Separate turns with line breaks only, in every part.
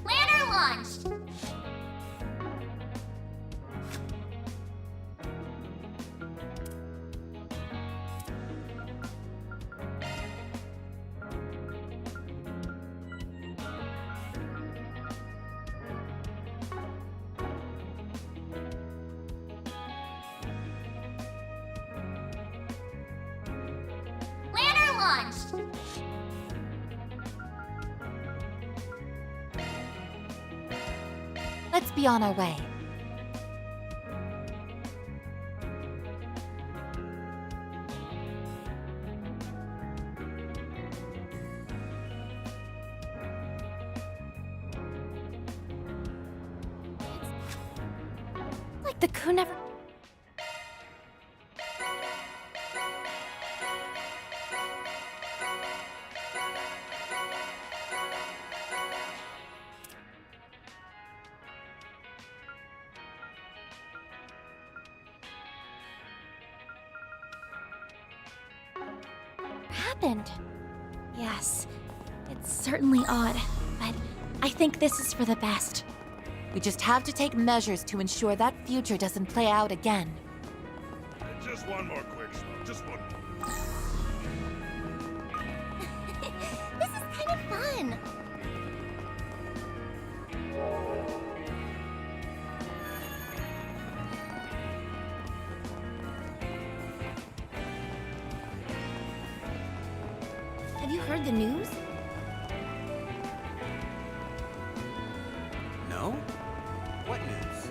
Planner launched! Planner launched!
Let's be on our way. It's like the coup never... happened. Yes, it's certainly odd, but I think this is for the best. We just have to take measures to ensure that future doesn't play out again.
Just one more quick smoke, just one more.
This is kind of fun.
Have you heard the news?
No? What news?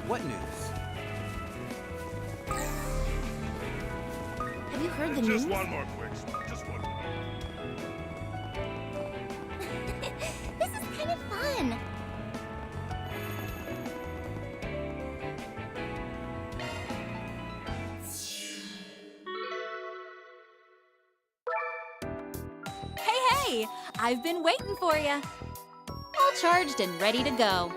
What news?
Have you heard the
Just
news?
one more quick smoke. Just one more.
This is kind of fun.
Hey, I've been waiting for you. All charged and ready to go.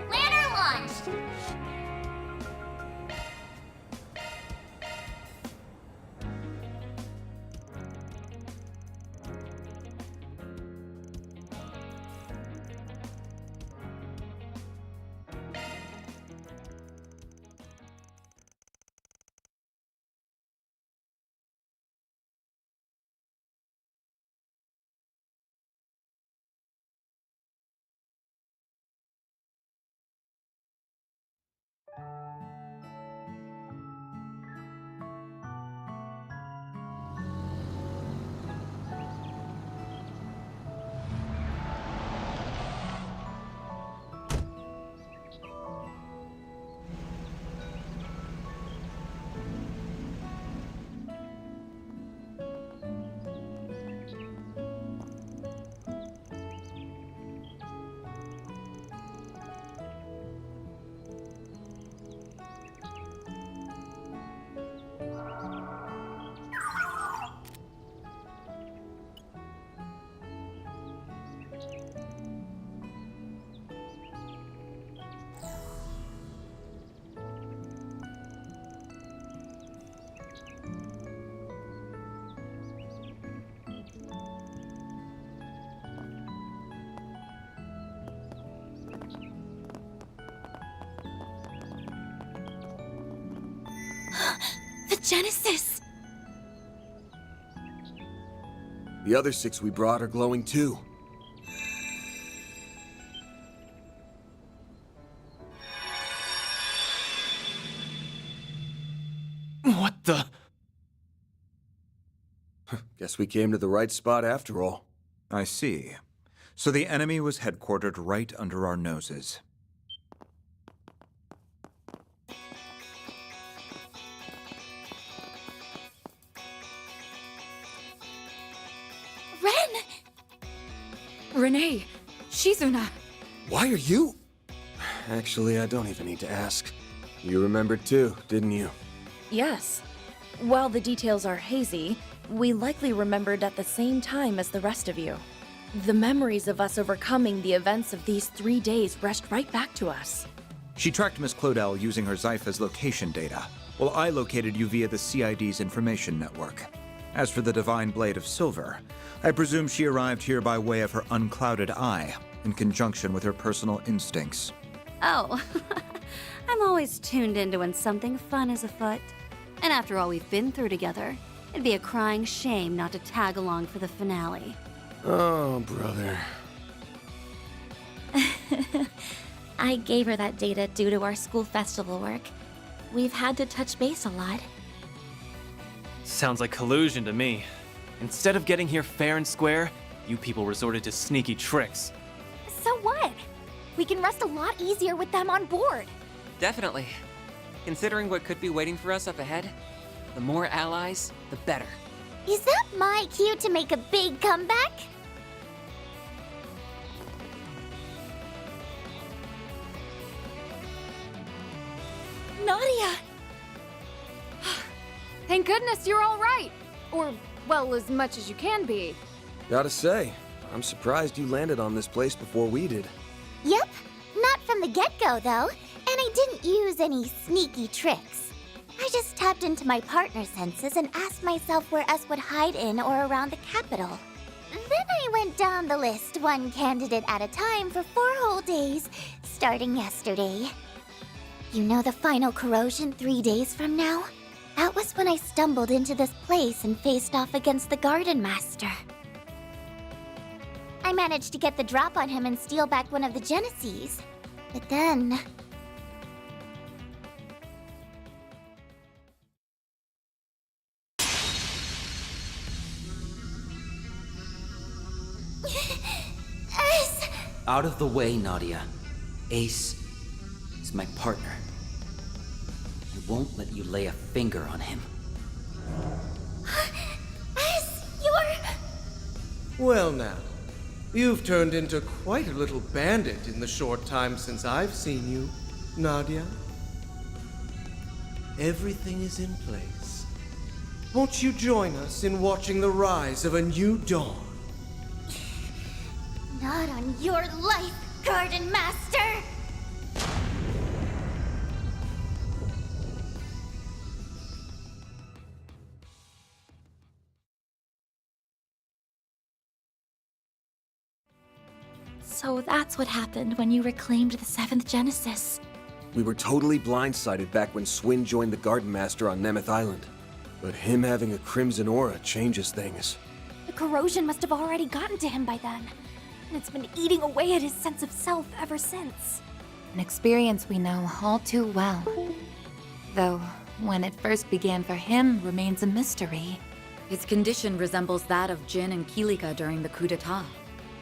Lantern launched.
The Genesis!
The other 6 we brought are glowing too.
What the?
Guess we came to the right spot after all.
I see. So the enemy was headquartered right under our noses.
Ren!
Renee, Shizuna.
Why are you? Actually, I don't even need to ask. You remembered too, didn't you?
Yes. While the details are hazy, we likely remembered at the same time as the rest of you. The memories of us overcoming the events of these 3 days rushed right back to us.
She tracked Miss Clodell using her Zypha's location data, while I located you via the CID's information network. As for the Divine Blade of Silver, I presume she arrived here by way of her unclouded eye, in conjunction with her personal instincts.
Oh, I'm always tuned into when something fun is afoot. And after all we've been through together, it'd be a crying shame not to tag along for the finale.
Oh, brother.
I gave her that data due to our school festival work. We've had to touch base a lot.
Sounds like collusion to me. Instead of getting here fair and square, you people resorted to sneaky tricks.
So what? We can rest a lot easier with them on board.
Definitely. Considering what could be waiting for us up ahead, the more allies, the better.
Is that my cue to make a big comeback?
Nadia!
Thank goodness you're all right. Or, well, as much as you can be.
Gotta say, I'm surprised you landed on this place before we did.
Yep, not from the get-go though, and I didn't use any sneaky tricks. I just tapped into my partner senses and asked myself where us would hide in or around the capital. Then I went down the list, one candidate at a time for 4 whole days, starting yesterday. You know the final corrosion 3 days from now? That was when I stumbled into this place and faced off against the Garden Master. I managed to get the drop on him and steal back one of the Genesees. But then...
Out of the way, Nadia. Ace is my partner. I won't let you lay a finger on him.
Well now, you've turned into quite a little bandit in the short time since I've seen you, Nadia. Everything is in place. Won't you join us in watching the rise of a new dawn?
Not on your life, Garden Master!
So that's what happened when you reclaimed the 7th Genesis.
We were totally blindsided back when Swin joined the Garden Master on Nemeth Island. But him having a crimson aura changes things.
The corrosion must have already gotten to him by then. And it's been eating away at his sense of self ever since. An experience we know all too well. Though, when it first began for him remains a mystery.
His condition resembles that of Jin and Kilika during the coup d'etat.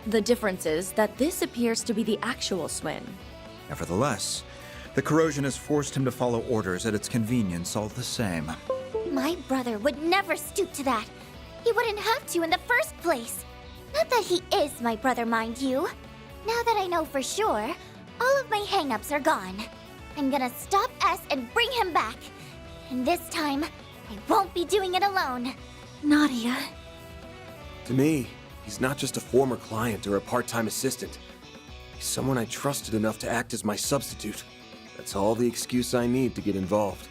The difference is that this appears to be the actual Swin.
Nevertheless, the corrosion has forced him to follow orders at its convenience all the same.
My brother would never stoop to that. He wouldn't have to in the first place. Not that he is my brother, mind you. Now that I know for sure, all of my hang-ups are gone. I'm gonna stop S and bring him back. And this time, I won't be doing it alone.
Nadia.
To me, he's not just a former client or a part-time assistant. He's someone I trusted enough to act as my substitute. That's all the excuse I need to get involved.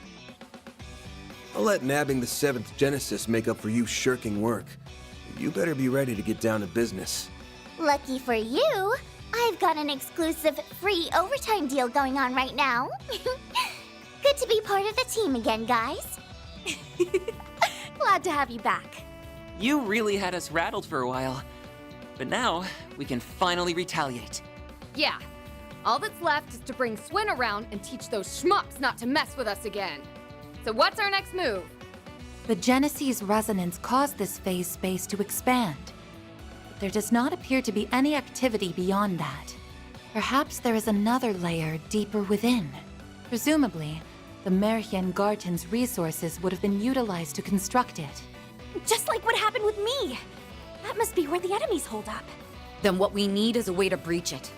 I'll let nabbing the 7th Genesis make up for you shirking work. You better be ready to get down to business.
Lucky for you, I've got an exclusive free overtime deal going on right now. Good to be part of the team again, guys.
Glad to have you back.
You really had us rattled for a while. But now, we can finally retaliate.
Yeah. All that's left is to bring Swin around and teach those schmucks not to mess with us again. So what's our next move?
The Genesis resonance caused this phase space to expand. But there does not appear to be any activity beyond that. Perhaps there is another layer deeper within. Presumably, the Merhian Garten's resources would have been utilized to construct it. Just like what happened with me! That must be where the enemies hold up.
Then what we need is a way to breach it.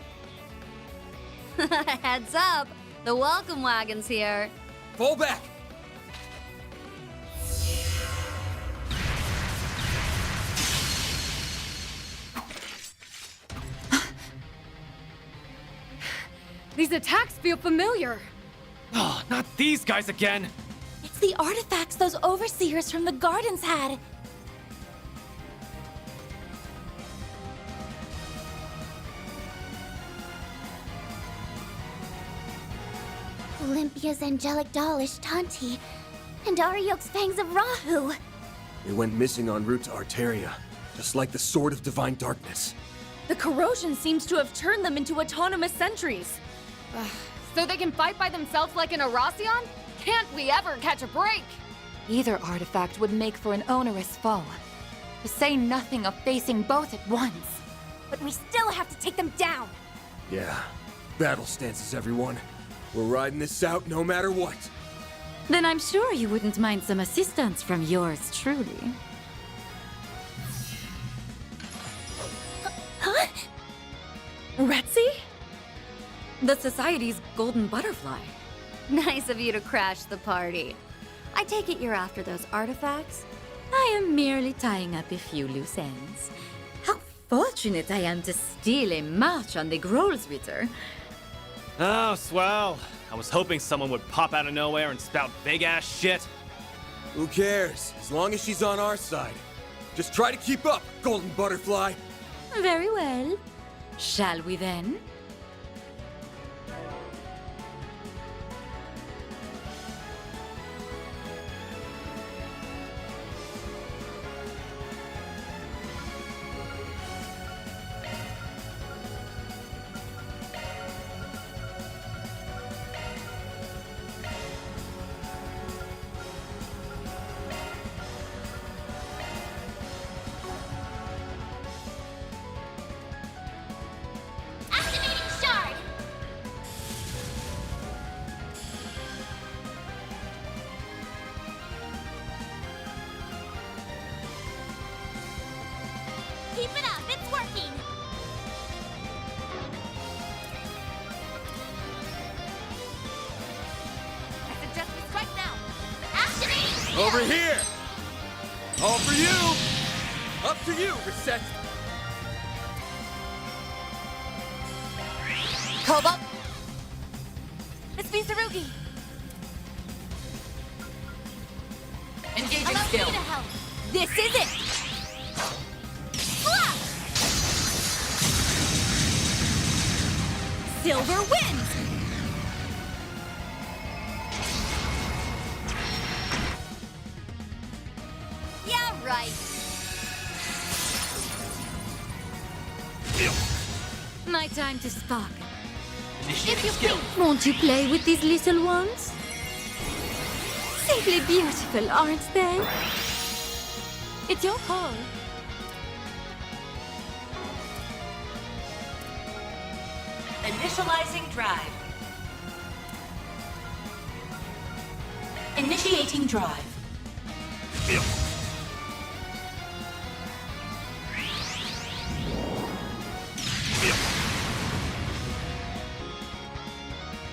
Heads up! The welcome wagon's here.
Fall back!
These attacks feel familiar.
Oh, not these guys again!
It's the artifacts those overseers from the gardens had.
Olympia's angelic doll Ishtanti, and Ariok's fangs of Rahu.
They went missing en route to Arteria, just like the Sword of Divine Darkness.
The corrosion seems to have turned them into autonomous sentries.
So they can fight by themselves like an Arasion? Can't we ever catch a break?
Either artifact would make for an onerous foe. To say nothing of facing both at once. But we still have to take them down!
Yeah, battle stances, everyone. We're riding this out no matter what.
Then I'm sure you wouldn't mind some assistance from yours truly.
Huh? Retzi?
The Society's golden butterfly.
Nice of you to crash the party. I take it you're after those artifacts?
I am merely tying up a few loose ends. How fortunate I am to steal a march on the Grolsritter.
Oh, swell. I was hoping someone would pop out of nowhere and spout big-ass shit.
Who cares, as long as she's on our side. Just try to keep up, Golden Butterfly.
Very well. Shall we then?
attacking! I suggest we strike now. Activating!
Over here! All for you! Up to you, Reset!
Cobalt! This be Tsurugi!
Engaging
Allow
skill.
me to help! This is it! Flash! Silver wins! Yeah, right.
My time to spark.
Initiating skill.
Won't you play with these little ones? Simply beautiful, aren't they? It's your call.
Initializing drive. Initiating drive.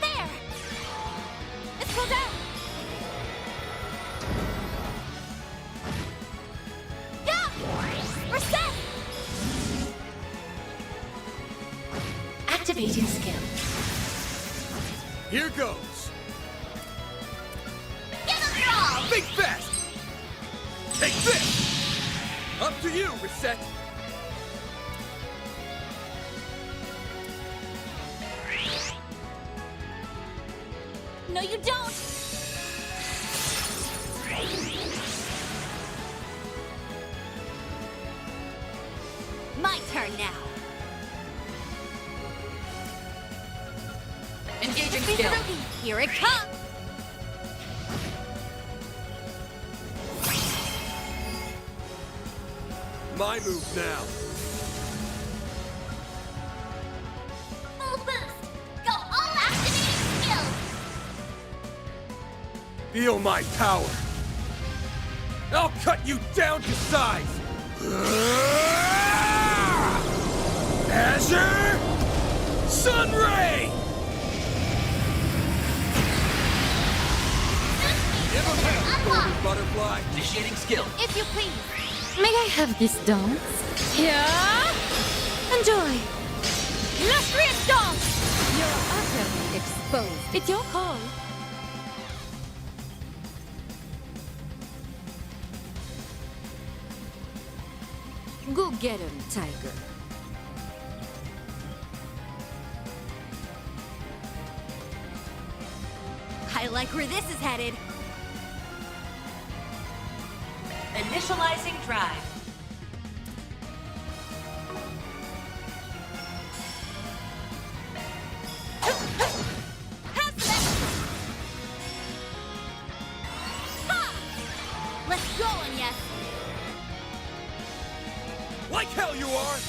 There! Let's go down! Yeah! We're set!
Activating skill.
Here goes!
Give us your all!
Think fast! Take this! Up to you, Reset!
No, you don't! My turn now.
Engaging skill.
Here it comes!
My move now.
Full boost! Go all activating skill!
Feel my power. I'll cut you down to size. Azure Sunray! Give him hell, golden butterfly.
Initiating skill.
If you please.
May I have this dance? Yeah? Enjoy.
Illustrious dance!
You're utterly exposed.
It's your call. Go get him, Tiger.
I like where this is headed.
Initializing drive.
Let's go, Agnes!
Like hell you are!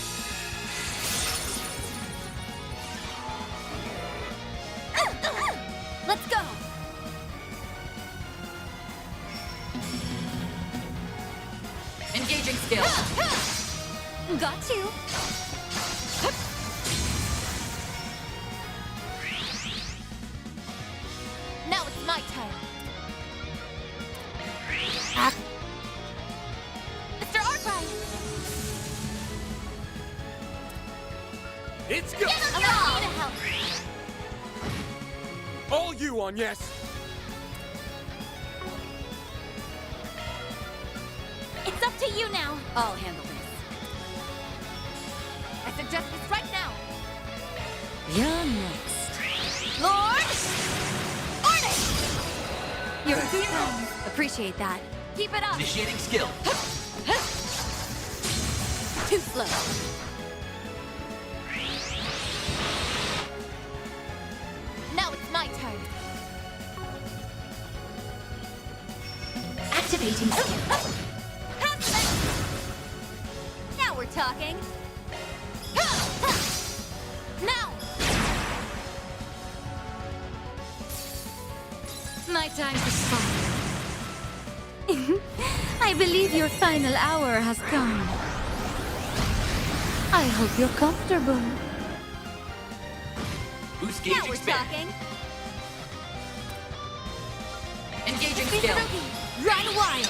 Let's go!
Engaging skill.
Got you! Now it's my turn. Mr. Arkwright!
It's go!
Give us your all! To help.
All you, Agnes!
It's up to you now. I'll handle this. I suggest we strike now.
You're next.
Lord! Ornate! You're a good friend. Appreciate that. Keep it up.
Initiating skill.
Too slow. Now it's my turn.
Activating skill.
Now we're talking. Now!
My time to spark. I believe your final hour has come. I hope you're comfortable.
Boost
Now
gauge
we're
expand.
talking.
Engaging skill.
Run wild.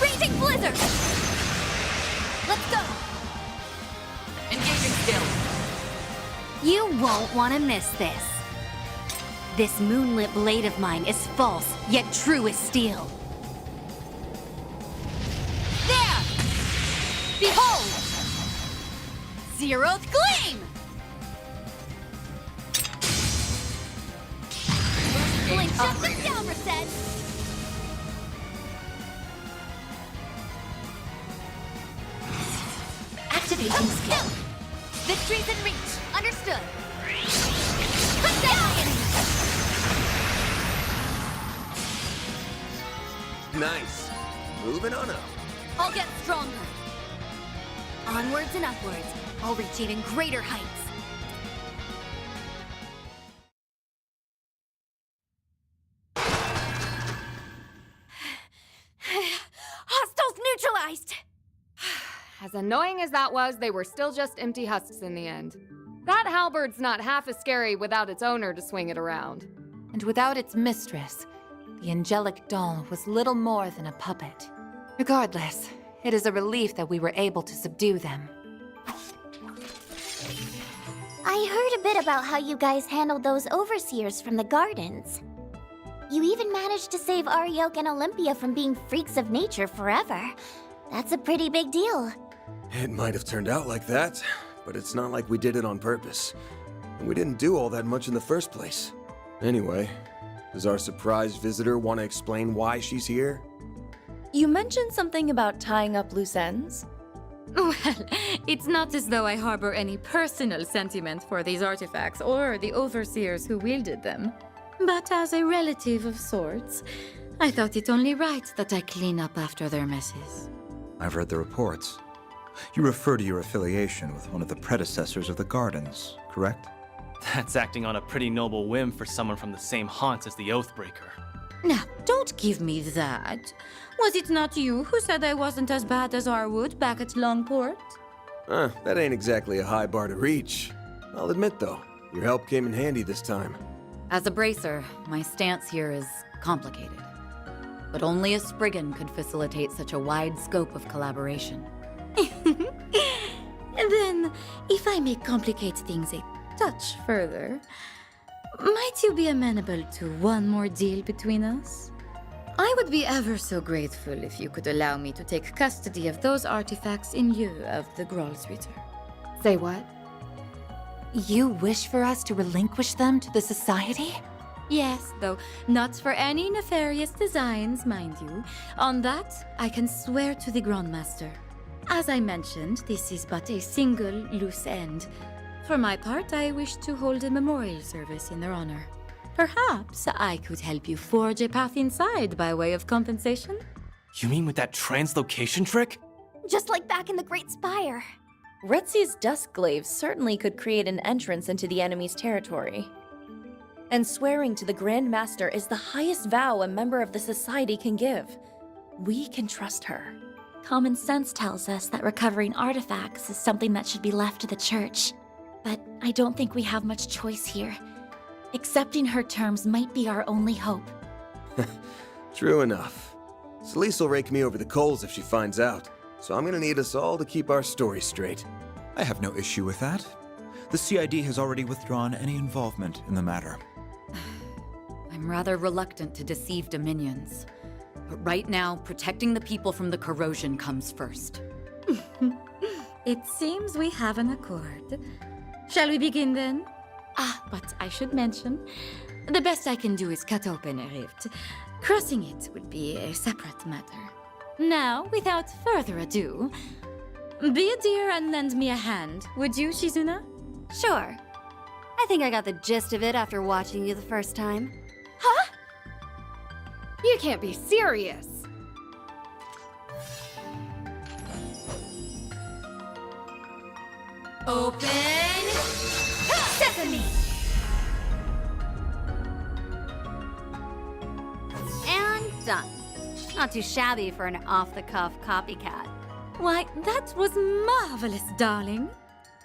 Raging blizzard. Let's go.
Engaging skill.
You won't want to miss this. This moonlit blade of mine is false, yet true as steel. There! Behold! Zeroth Gleam! Blink shut them down, Reset! Activating skill. Victory's in reach. Understood. Cut down!
Nice. Moving on up.
I'll get stronger. Onwards and upwards, I'll reach even greater heights. Hostiles neutralized!
As annoying as that was, they were still just empty husks in the end. That halberd's not half as scary without its owner to swing it around.
And without its mistress, the angelic doll was little more than a puppet. Regardless, it is a relief that we were able to subdue them.
I heard a bit about how you guys handled those overseers from the gardens. You even managed to save Ariok and Olympia from being freaks of nature forever. That's a pretty big deal.
It might have turned out like that, but it's not like we did it on purpose. And we didn't do all that much in the first place. Anyway, does our surprise visitor want to explain why she's here?
You mentioned something about tying up loose ends?
Well, it's not as though I harbor any personal sentiment for these artifacts or the overseers who wielded them. But as a relative of sorts, I thought it only right that I clean up after their messes.
I've read the reports. You refer to your affiliation with one of the predecessors of the Gardens, correct?
That's acting on a pretty noble whim for someone from the same haunts as the Oathbreaker.
Now, don't give me that. Was it not you who said I wasn't as bad as Arwood back at Longport?
That ain't exactly a high bar to reach. I'll admit, though, your help came in handy this time.
As a bracer, my stance here is complicated. But only a Spriggan could facilitate such a wide scope of collaboration.
And then, if I may complicate things a touch further, might you be amenable to one more deal between us? I would be ever so grateful if you could allow me to take custody of those artifacts in lieu of the Groll's return.
Say what?
You wish for us to relinquish them to the Society?
Yes, though not for any nefarious designs, mind you. On that, I can swear to the Grandmaster. As I mentioned, this is but a single loose end. For my part, I wish to hold a memorial service in their honor. Perhaps I could help you forge a path inside by way of compensation?
You mean with that translocation trick?
Just like back in the Great Spire.
Retzi's Duskglaive certainly could create an entrance into the enemy's territory. And swearing to the Grand Master is the highest vow a member of the Society can give. We can trust her.
Common sense tells us that recovering artifacts is something that should be left to the Church. But I don't think we have much choice here. Accepting her terms might be our only hope.
True enough. Celeste will rake me over the coals if she finds out, so I'm gonna need us all to keep our story straight.
I have no issue with that. The CID has already withdrawn any involvement in the matter.
I'm rather reluctant to deceive Dominions. But right now, protecting the people from the corrosion comes first.
It seems we have an accord. Shall we begin then? But I should mention, the best I can do is cut open a rift. Crossing it would be a separate matter. Now, without further ado, be a dear and lend me a hand, would you, Shizuna?
Sure. I think I got the gist of it after watching you the first time.
Huh? You can't be serious.
Open Sesame! And done. Not too shabby for an off-the-cuff copycat.
Why, that was marvelous, darling.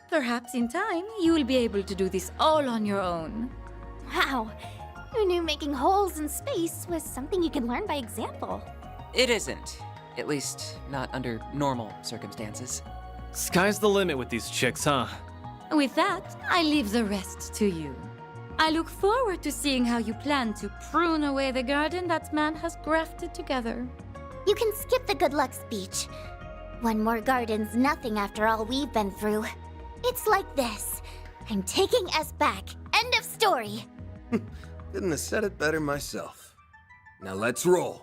Perhaps in time you will be able to do this all on your own.
Wow. Who knew making holes in space was something you can learn by example?
It isn't. At least, not under normal circumstances.
Sky's the limit with these chicks, huh?
With that, I leave the rest to you. I look forward to seeing how you plan to prune away the garden that man has grafted together.
You can skip the good luck speech. One more garden's nothing after all we've been through. It's like this. I'm taking us back. End of story.
Couldn't have said it better myself. Now let's roll.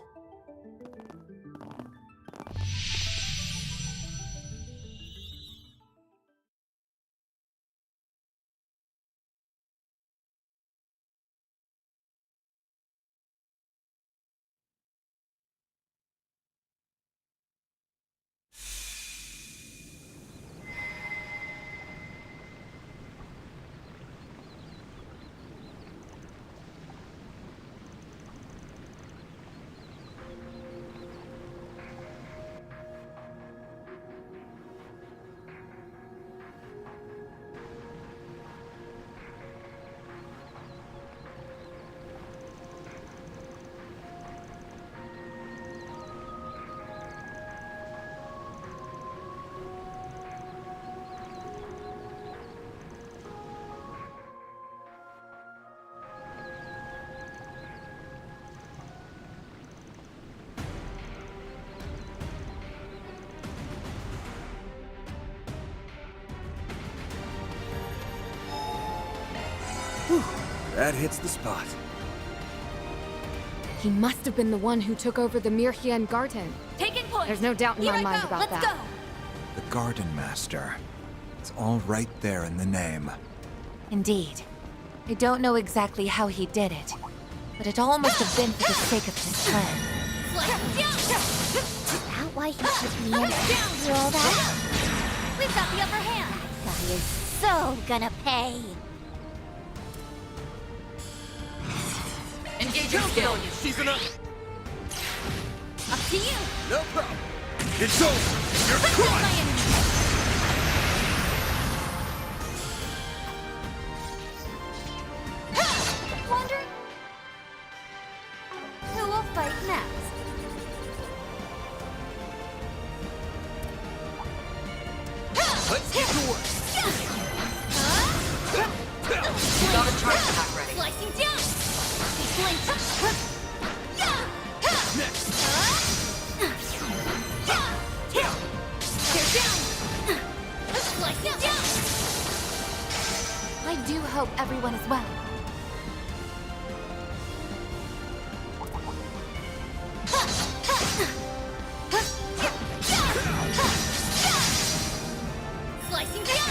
Whew, that hits the spot.
He must have been the one who took over the Mirhien Garden.
Taking point!
There's no doubt in my mind about that.
The Garden Master. It's all right there in the name.
Indeed. I don't know exactly how he did it, but it all must have been for the sake of his plan.
Is that why he took me in after all that?
We've got the upper hand!
That guy is so gonna pay.
Engaging skill.
She's enough.
Up to you!
No problem. It's over. You're crushed.
Wonder who will fight next?
Let's get to work.
You got a charge attack ready.
Slicing down! Flinch!
Next.
Tear down! Slicing down!
I do hope everyone is well.
Slicing down!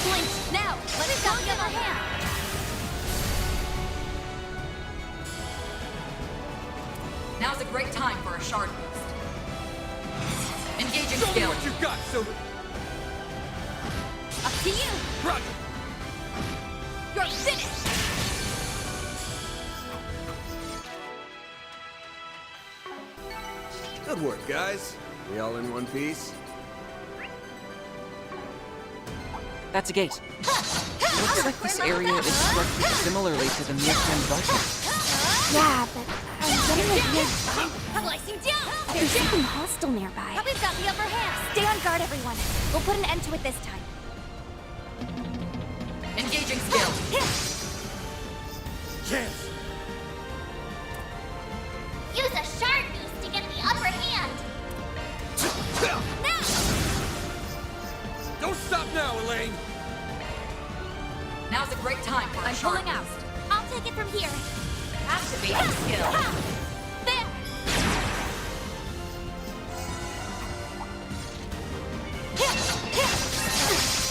Flinch! Now, let's go the other hand!
Now's a great time for a shard boost. Engaging
Show me
skill.
what you got, Silver.
Up to you!
Roger.
You're finished!
Good work, guys. We all in one piece?
That's a gate. Looks like this area is structured similarly to the Mirhien Garden.
Yeah, but I'm getting a weird vibe.
Slicing down!
There's something hostile nearby.
We've got the upper hand!
Stay on guard, everyone. We'll put an end to it this time.
Engaging skill.
Chance.
Use a shard boost to get the upper hand.
Now!
Don't stop now, Elaine.
Now's a great time for a
I'm
shard
pulling out.
boost.
I'll take it from here.
Activating skill.
There!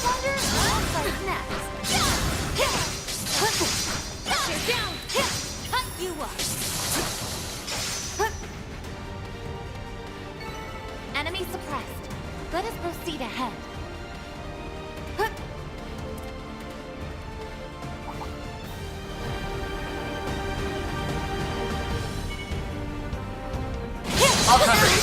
Wonder what fight next.
You're down! Cut you up!
Enemy suppressed. Let us proceed ahead.
I'll cover you.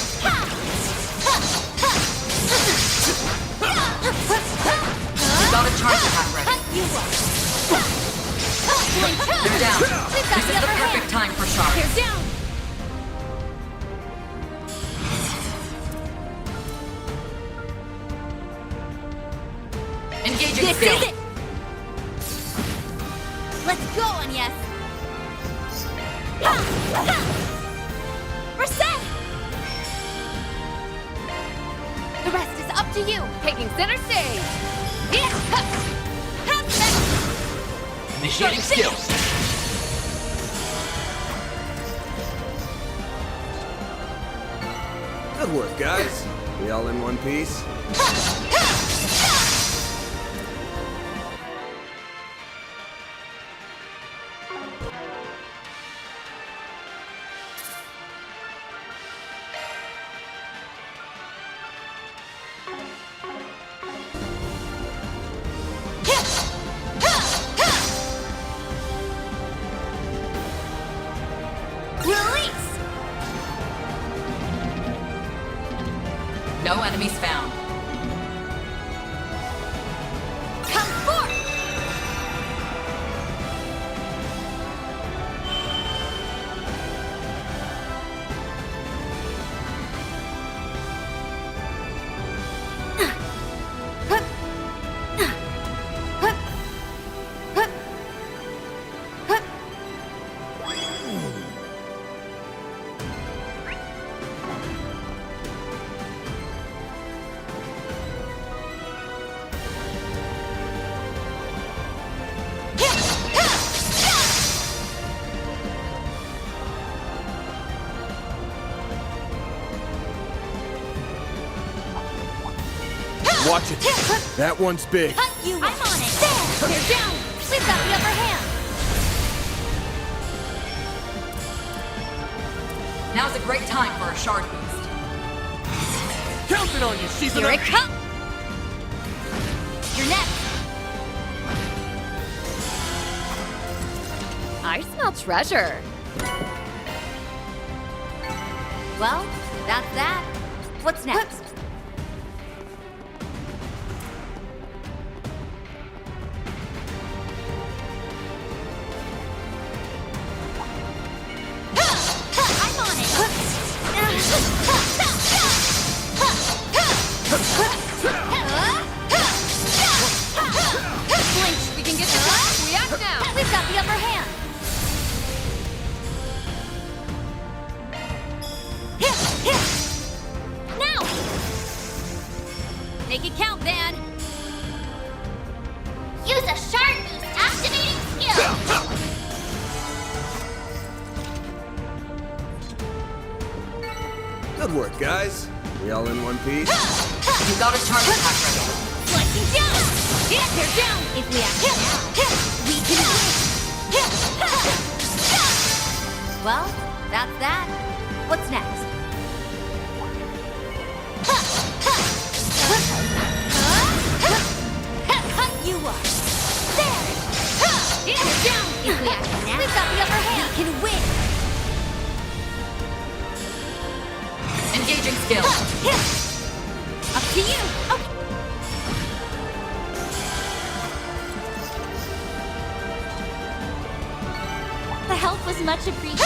charge attack ready. They're down. This is the perfect time for shards.
They're down.
Engaging
This
skill.
is it. Let's go, Agnes. Reset. The rest is up to you.
Taking center stage.
Initiating skills.
Good work, guys. We all in one piece?
Release.
No enemies found.
Come forth.
Watch it. That one's big.
I'm on it. There. They're down. We've got the upper hand.
Now's a great time for a shard boost.
Counting on you, she's
Here it comes. You're next.
I smell treasure.
Well, that's that. What's next? I'm on it.
Flinch, we can get the top. We act now.
We've got the upper hand. Now! Make it count, Van. Use a shard boost activating skill.
Good work, guys. We all in one piece?
You got a charge attack ready.
Slicing down. They're down. If we act now, we can win. Well, that's that. What's next? You are. There. They're down. If we act now, we've got the upper hand. We can win.
Engaging skill.
Up to you. Okay. The help was much appreciated.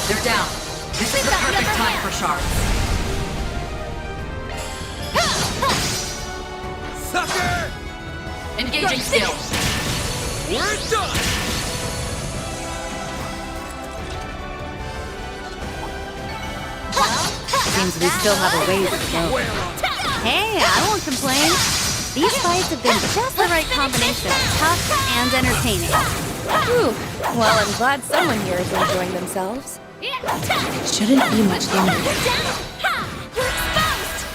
They're down. This is the perfect time for shards.
Sucker!
Engaging skill.
We're done!
Seems we still have a ways to go. Hey, I won't complain. These fights have been just the right combination of tough and entertaining.
Whew. Well, I'm glad someone here is enjoying themselves. It shouldn't be much longer.
You're exposed!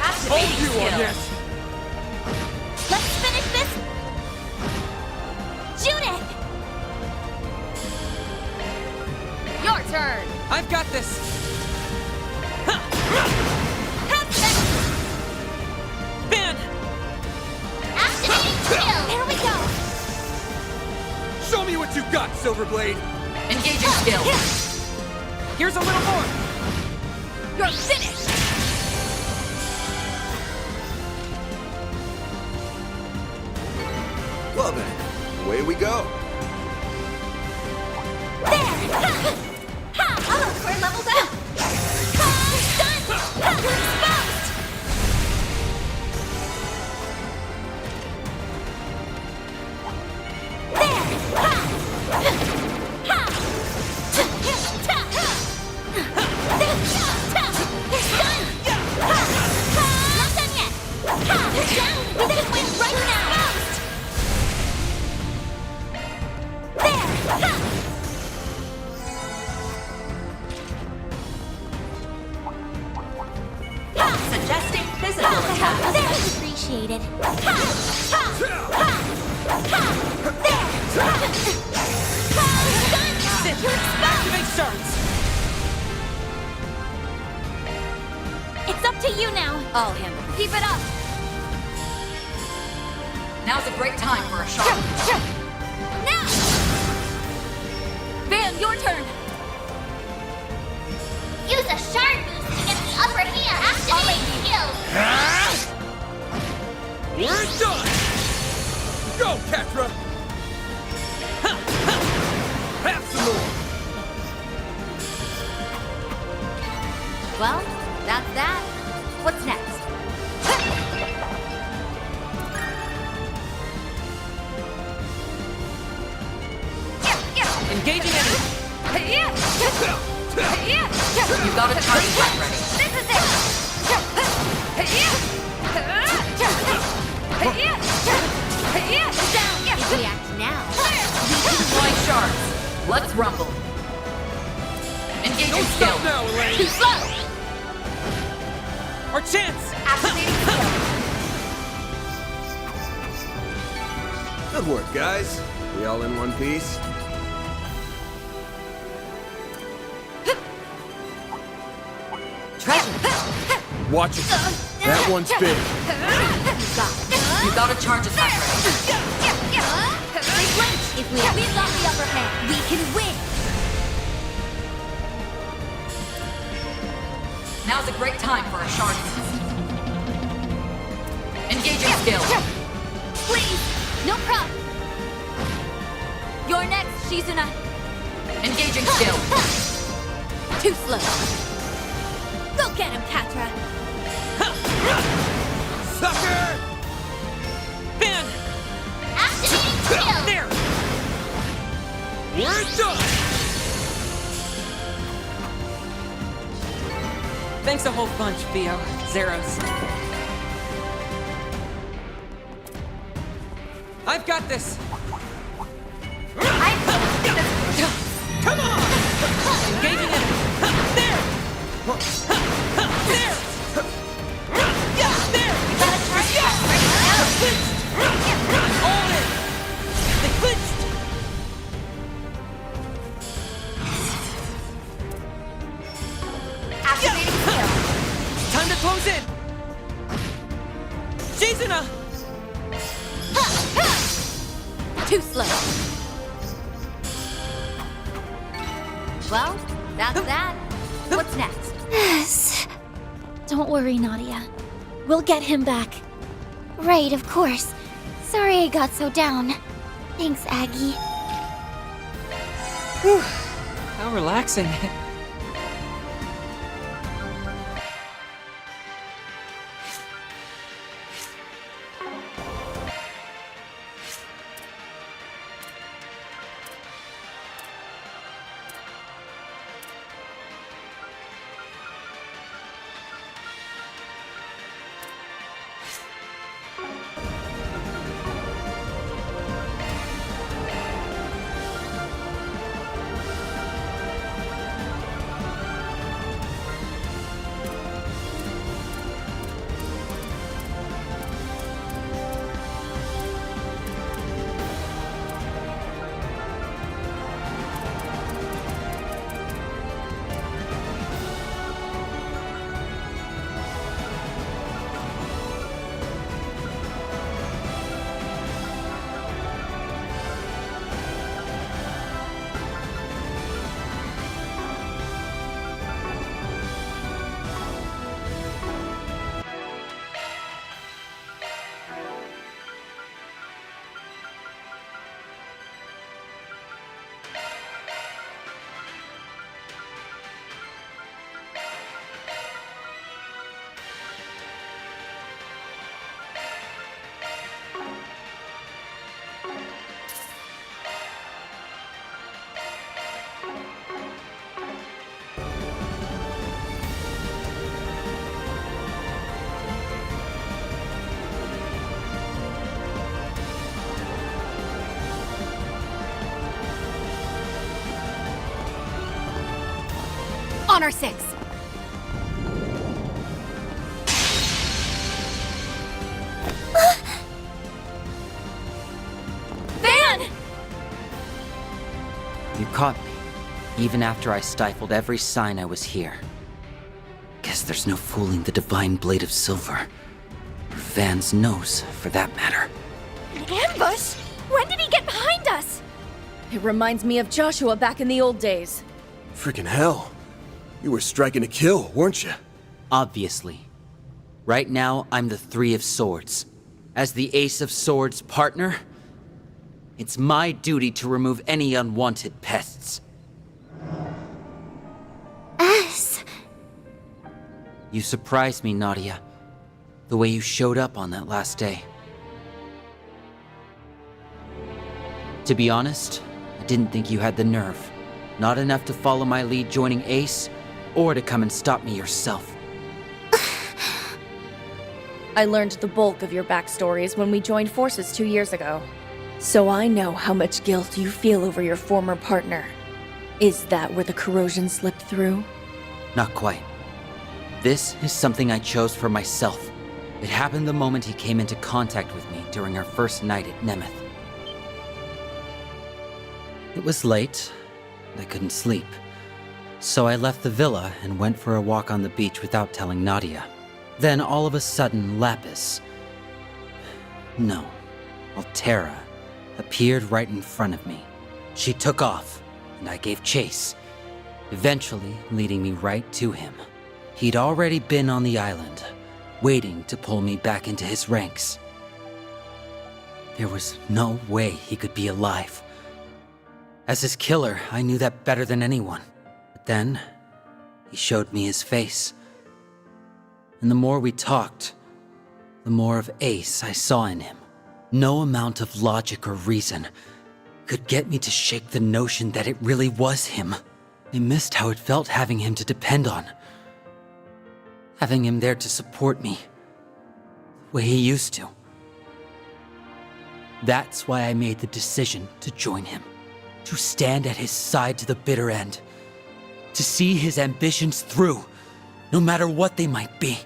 Activating skill.
Yes.
Let's finish this! Judith!
Your turn.
I've got this.
Activating skill! There we go!
luck, Silverblade!
Engaging skill.
Here's a little more!
You're finished!
Well then, away we go.
We're leveled up! Done! You're exposed!
Suggesting physical attack.
That's appreciated.
Activate shards!
It's up to you now.
I'll handle it.
Keep it up.
Now's a great time for a sharp.
Now! Van, your turn. Use a shard boost to get the upper hand. Activate skill.
We're done! Go, Catra! Have some more!
Well, that's that. What's next?
Engaging enemy!
You got a charge attack ready.
This is it! Down! If we act now,
Deploy shards. Let's rumble. Engaging
Don't
skill.
stop now, Elaine!
too slow!
Our chance!
Activating skill.
Good work, guys. We all in one piece?
Treasure.
Watch it. That one's big.
You got a charge attack ready.
They flinch. If we've got the upper hand, we can win.
Now's a great time for a shard boost. Engaging skill.
Please, no problem. You're next, Shizuna.
Engaging skill.
Too slow. Go get him, Catra.
Sucker!
Van!
Activating skill.
There!
We're done!
Thanks a whole bunch, Theo. Zeros. I've got this! Come on! Engaging enemy! There! There! There! I'm all in! They clinched!
Activating skill.
Time to close in! Shizuna!
Too slow. Well, that's that. What's next? Yes. Don't worry, Nadia. We'll get him back. Right, of course. Sorry I got so down. Thanks, Aggie.
Whew. How relaxing.
on our 6.
Van!
You caught me, even after I stifled every sign I was here. Guess there's no fooling the Divine Blade of Silver. Or Van's nose, for that matter.
An ambush? When did he get behind us? It reminds me of Joshua back in the old days.
Freaking hell. You were striking to kill, weren't you?
Obviously. Right now, I'm the Three of Swords. As the Ace of Swords partner, it's my duty to remove any unwanted pests.
Us?
You surprised me, Nadia. The way you showed up on that last day. To be honest, I didn't think you had the nerve. Not enough to follow my lead joining Ace, or to come and stop me yourself.
I learned the bulk of your backstories when we joined forces 2 years ago. So I know how much guilt you feel over your former partner. Is that where the corrosion slipped through?
Not quite. This is something I chose for myself. It happened the moment he came into contact with me during our first night at Nemeth. It was late, and I couldn't sleep. So I left the villa and went for a walk on the beach without telling Nadia. Then all of a sudden, Lapis... No, Altera appeared right in front of me. She took off, and I gave chase, eventually leading me right to him. He'd already been on the island, waiting to pull me back into his ranks. There was no way he could be alive. As his killer, I knew that better than anyone. But then, he showed me his face. And the more we talked, the more of Ace I saw in him. No amount of logic or reason could get me to shake the notion that it really was him. I missed how it felt having him to depend on. Having him there to support me, the way he used to. That's why I made the decision to join him. To stand at his side to the bitter end. To see his ambitions through, no matter what they might be.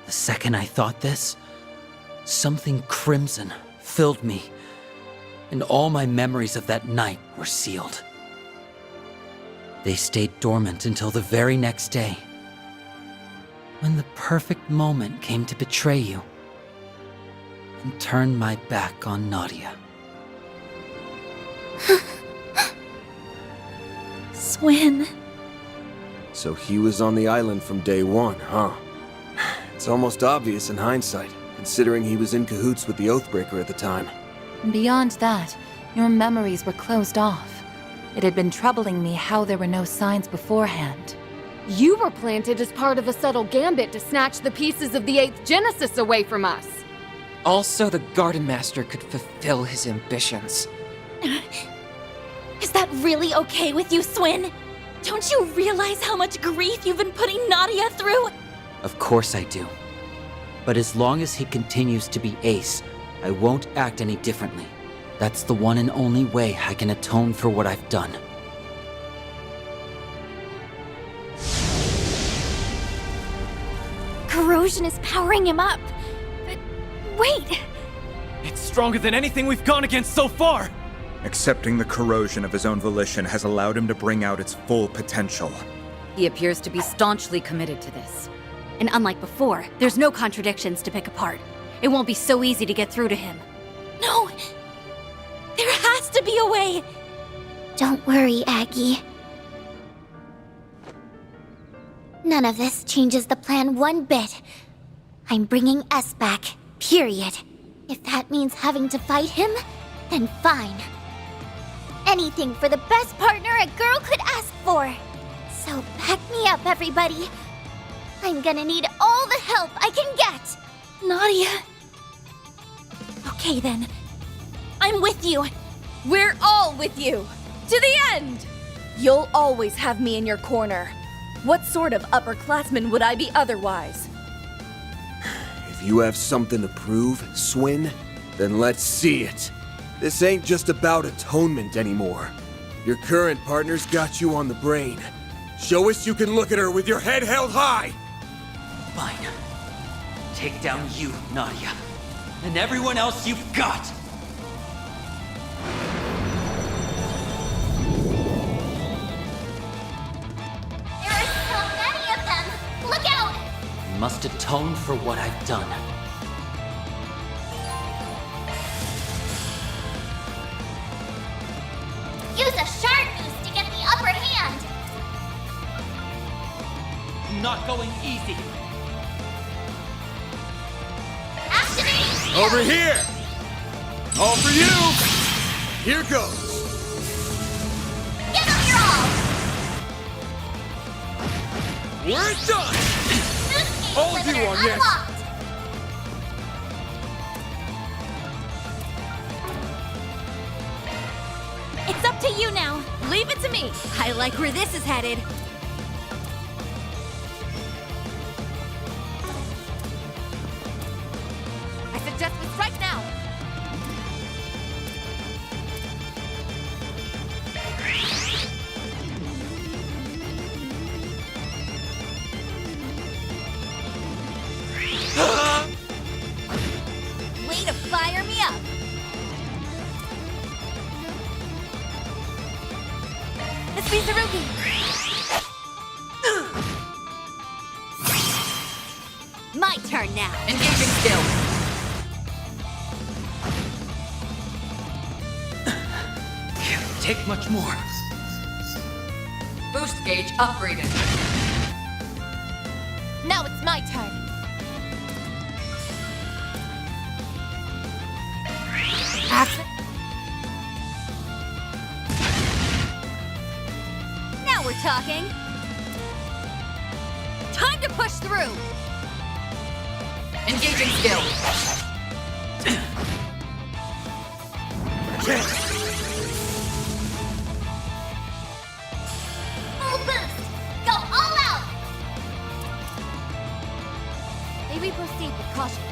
The second I thought this, something crimson filled me, and all my memories of that night were sealed. They stayed dormant until the very next day, when the perfect moment came to betray you, and turn my back on Nadia.
Swin.
So he was on the island from day one, huh? It's almost obvious in hindsight, considering he was in cahoots with the Oathbreaker at the time.
Beyond that, your memories were closed off. It had been troubling me how there were no signs beforehand.
You were planted as part of a subtle gambit to snatch the pieces of the 8th Genesis away from us.
Also, the Garden Master could fulfill his ambitions.
Is that really okay with you, Swin? Don't you realize how much grief you've been putting Nadia through?
Of course I do. But as long as he continues to be Ace, I won't act any differently. That's the one and only way I can atone for what I've done.
Corrosion is powering him up. But wait!
It's stronger than anything we've gone against so far!
Accepting the corrosion of his own volition has allowed him to bring out its full potential.
He appears to be staunchly committed to this. And unlike before, there's no contradictions to pick apart. It won't be so easy to get through to him.
No! There has to be a way!
Don't worry, Aggie. None of this changes the plan one bit. I'm bringing S back, period. If that means having to fight him, then fine. Anything for the best partner a girl could ask for. So back me up, everybody. I'm gonna need all the help I can get.
Nadia. Okay then. I'm with you. We're all with you. To the end! You'll always have me in your corner. What sort of upperclassman would I be otherwise?
If you have something to prove, Swin, then let's see it. This ain't just about atonement anymore. Your current partner's got you on the brain.
Show us you can look at her with your head held high!
Fine. Take down you, Nadia. And everyone else you've got!
There are so many of them! Look out!
I must atone for what I've done.
Use a shard boost to get the upper hand!
Not going easy.
Activating!
Over here! All for you! Here goes!
Give them your all!
We're done!
Boost
All
gauge
you
limiter
on this!
unlocked!
It's up to you now. Leave it to me. I like where this is headed. I suggest we strike now. Way to fire me up. It's Mizurugi! My turn now.
Engaging skill.
Can't take much more.
Boost gauge upgraded.
Now it's my turn. Now we're talking. Time to push through.
Engaging skill.
Full boost! Go all out!
May we proceed with caution?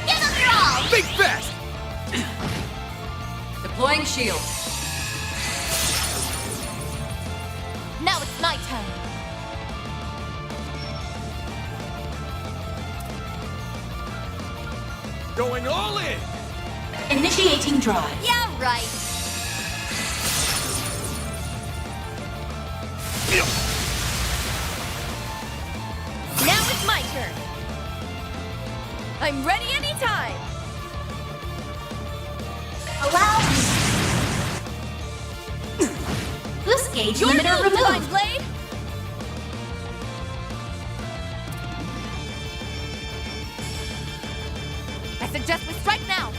Give them your all!
Think fast!
Deploying shield.
Now it's my turn.
Going all in!
Initiating drive.
Yeah, right. Now it's my turn. I'm ready anytime.
Allow me. Boost gauge
Your
limiter
move, Divine
removed.
Blade. I suggest we strike now.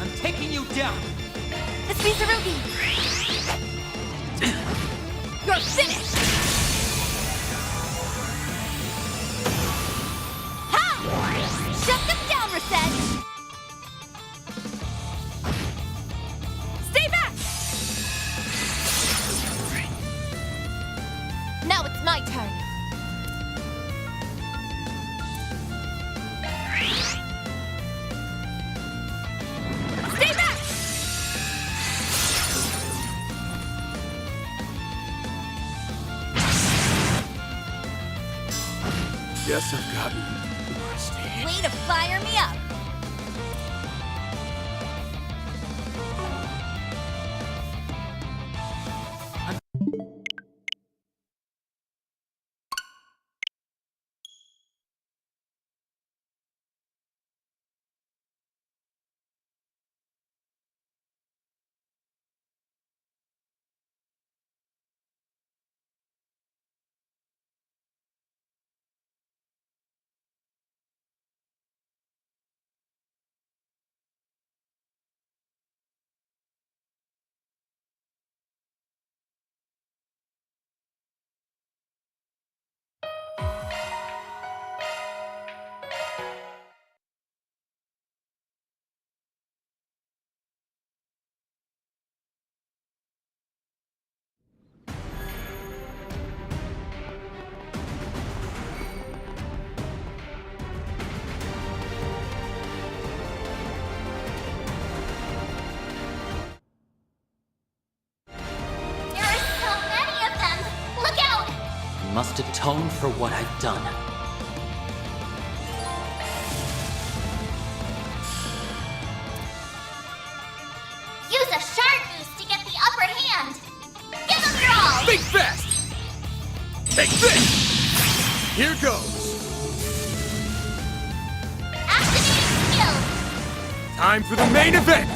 I'm taking you down.
It's Mizurugi. You're finished. Ha! Shut them down, Reset. Stay back. Now it's my turn. Stay back.
Guess I've gotten rusty.
Way to fire me up.
must atone for what I've done.
Use a shard boost to get the upper hand. Give them your all.
Think fast! Take this! Here goes!
Activating skill.
Time for the main event!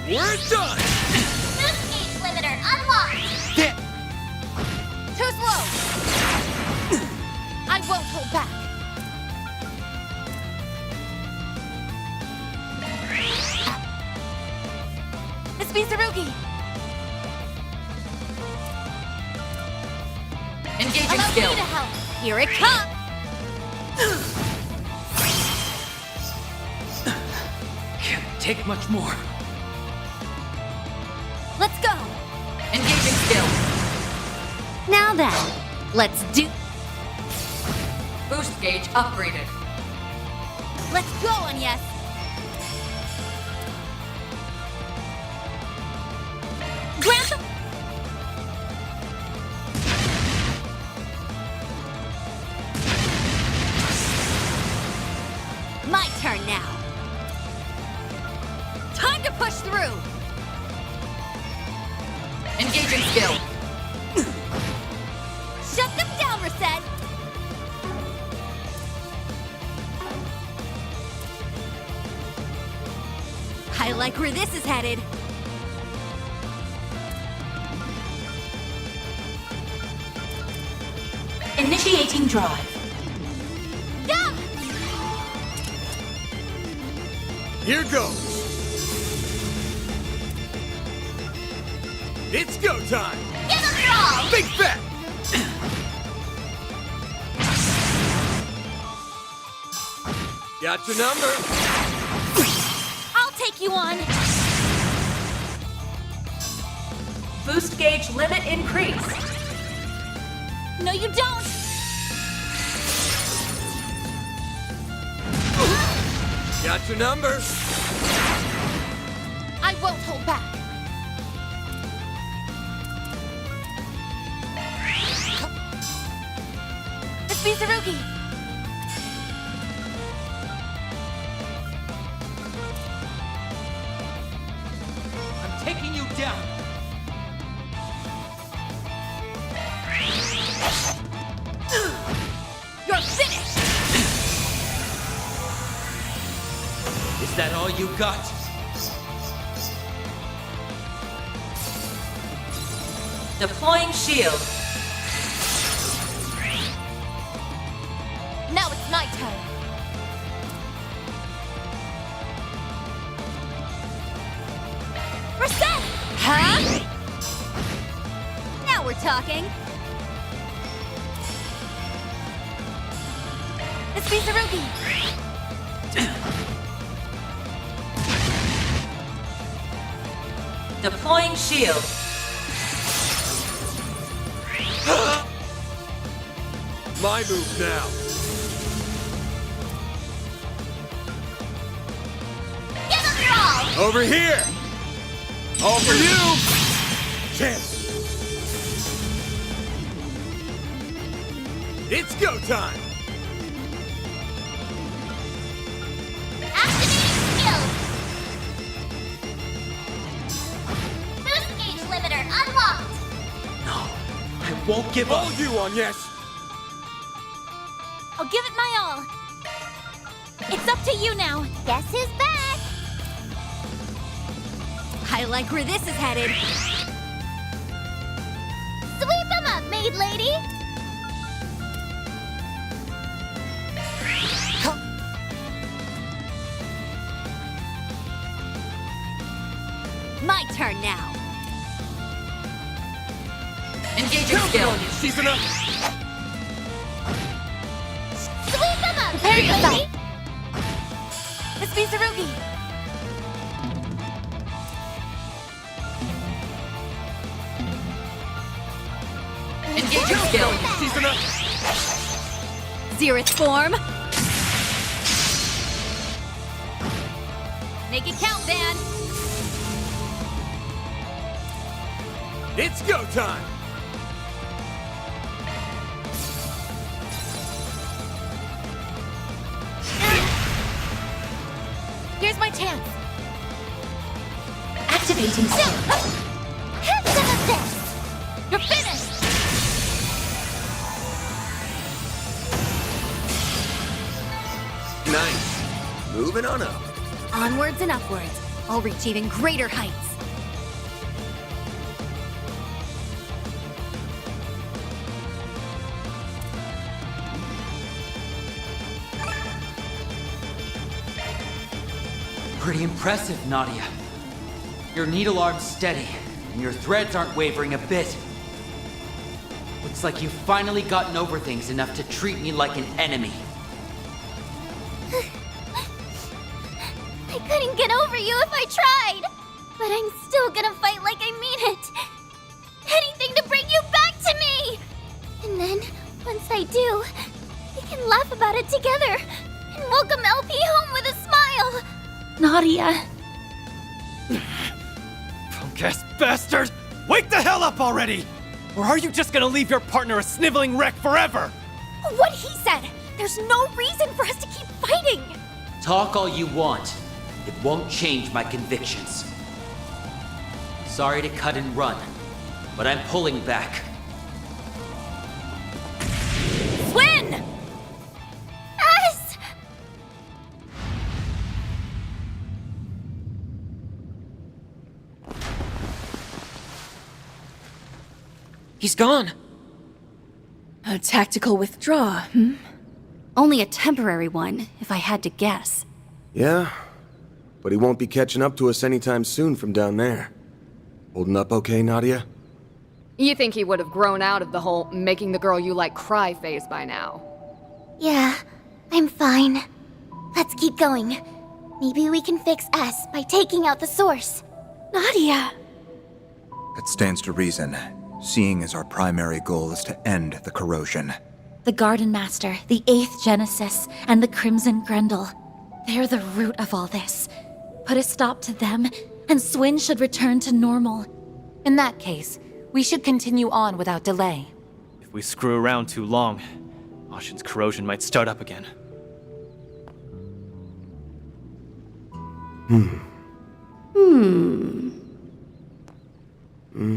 We're done!
Boost gauge limiter unlocked.
Too slow! I won't hold back. Miss Mizurugi!
Engaging
Allow
skill.
me to help. Here it comes!
Can't take much more.
Let's go!
Engaging skill.
Now then, let's do.
Boost gauge upgraded.
Let's go, Agnes! Grant the... My turn now. Time to push through!
Engaging skill.
Shut them down, Reset! I like where this is headed.
Initiating drive.
Go!
Here goes! It's go time!
Give them your all.
Big bet! Got your number!
I'll take you on!
Boost gauge limit increased.
No, you don't!
Got your number!
I won't hold back. Miss Mizurugi!
I'm taking you down.
You're finished!
Is that all you got?
Deploying shield.
Now it's my turn. Reset! Huh? Now we're talking. It's Mizurugi.
Deploying shield.
My move now!
Give them your all.
Over here! All for you! Chance! It's go time!
Activating skill. Boost gauge limiter unlocked.
No, I won't give up.
All you on, yes!
I'll give it my all. It's up to you now.
Guess who's back?
I like where this is headed.
Sweep them up, maid lady.
My turn now.
Engaging
Counting
skill.
on you, she's enough!
Sweep them up,
Prepare
maid
yourself.
lady.
Miss Mizurugi.
Engaging skill.
She's enough!
Zereth form. Make it count, Van.
It's go time!
Now's my chance! Activating skill.
Have some of this!
You're finished!
Nice. Moving on up.
Onwards and upwards. I'll reach even greater heights.
Pretty impressive, Nadia. Your needle arm's steady, and your threads aren't wavering a bit. Looks like you've finally gotten over things enough to treat me like an enemy.
I couldn't get over you if I tried! But I'm still gonna fight like I mean it! Anything to bring you back to me! And then, once I do, we can laugh about it together and welcome LP home with a smile! Nadia.
Punk-ass bastard! Wake the hell up already! Or are you just gonna leave your partner a sniveling wreck forever?
What he said! There's no reason for us to keep fighting!
Talk all you want. It won't change my convictions. Sorry to cut and run, but I'm pulling back.
Swin! Us!
He's gone.
A tactical withdrawal,
Only a temporary one, if I had to guess.
Yeah, but he won't be catching up to us anytime soon from down there. Holding up okay, Nadia?
You think he would have grown out of the whole making the girl you like cry phase by now?
Yeah, I'm fine. Let's keep going. Maybe we can fix S by taking out the source. Nadia!
It stands to reason, seeing as our primary goal is to end the corrosion.
The Garden Master, the 8th Genesis, and the Crimson Grendel. They're the root of all this. Put a stop to them, and Swin should return to normal. In that case, we should continue on without delay.
If we screw around too long, Ashen's corrosion might start up again.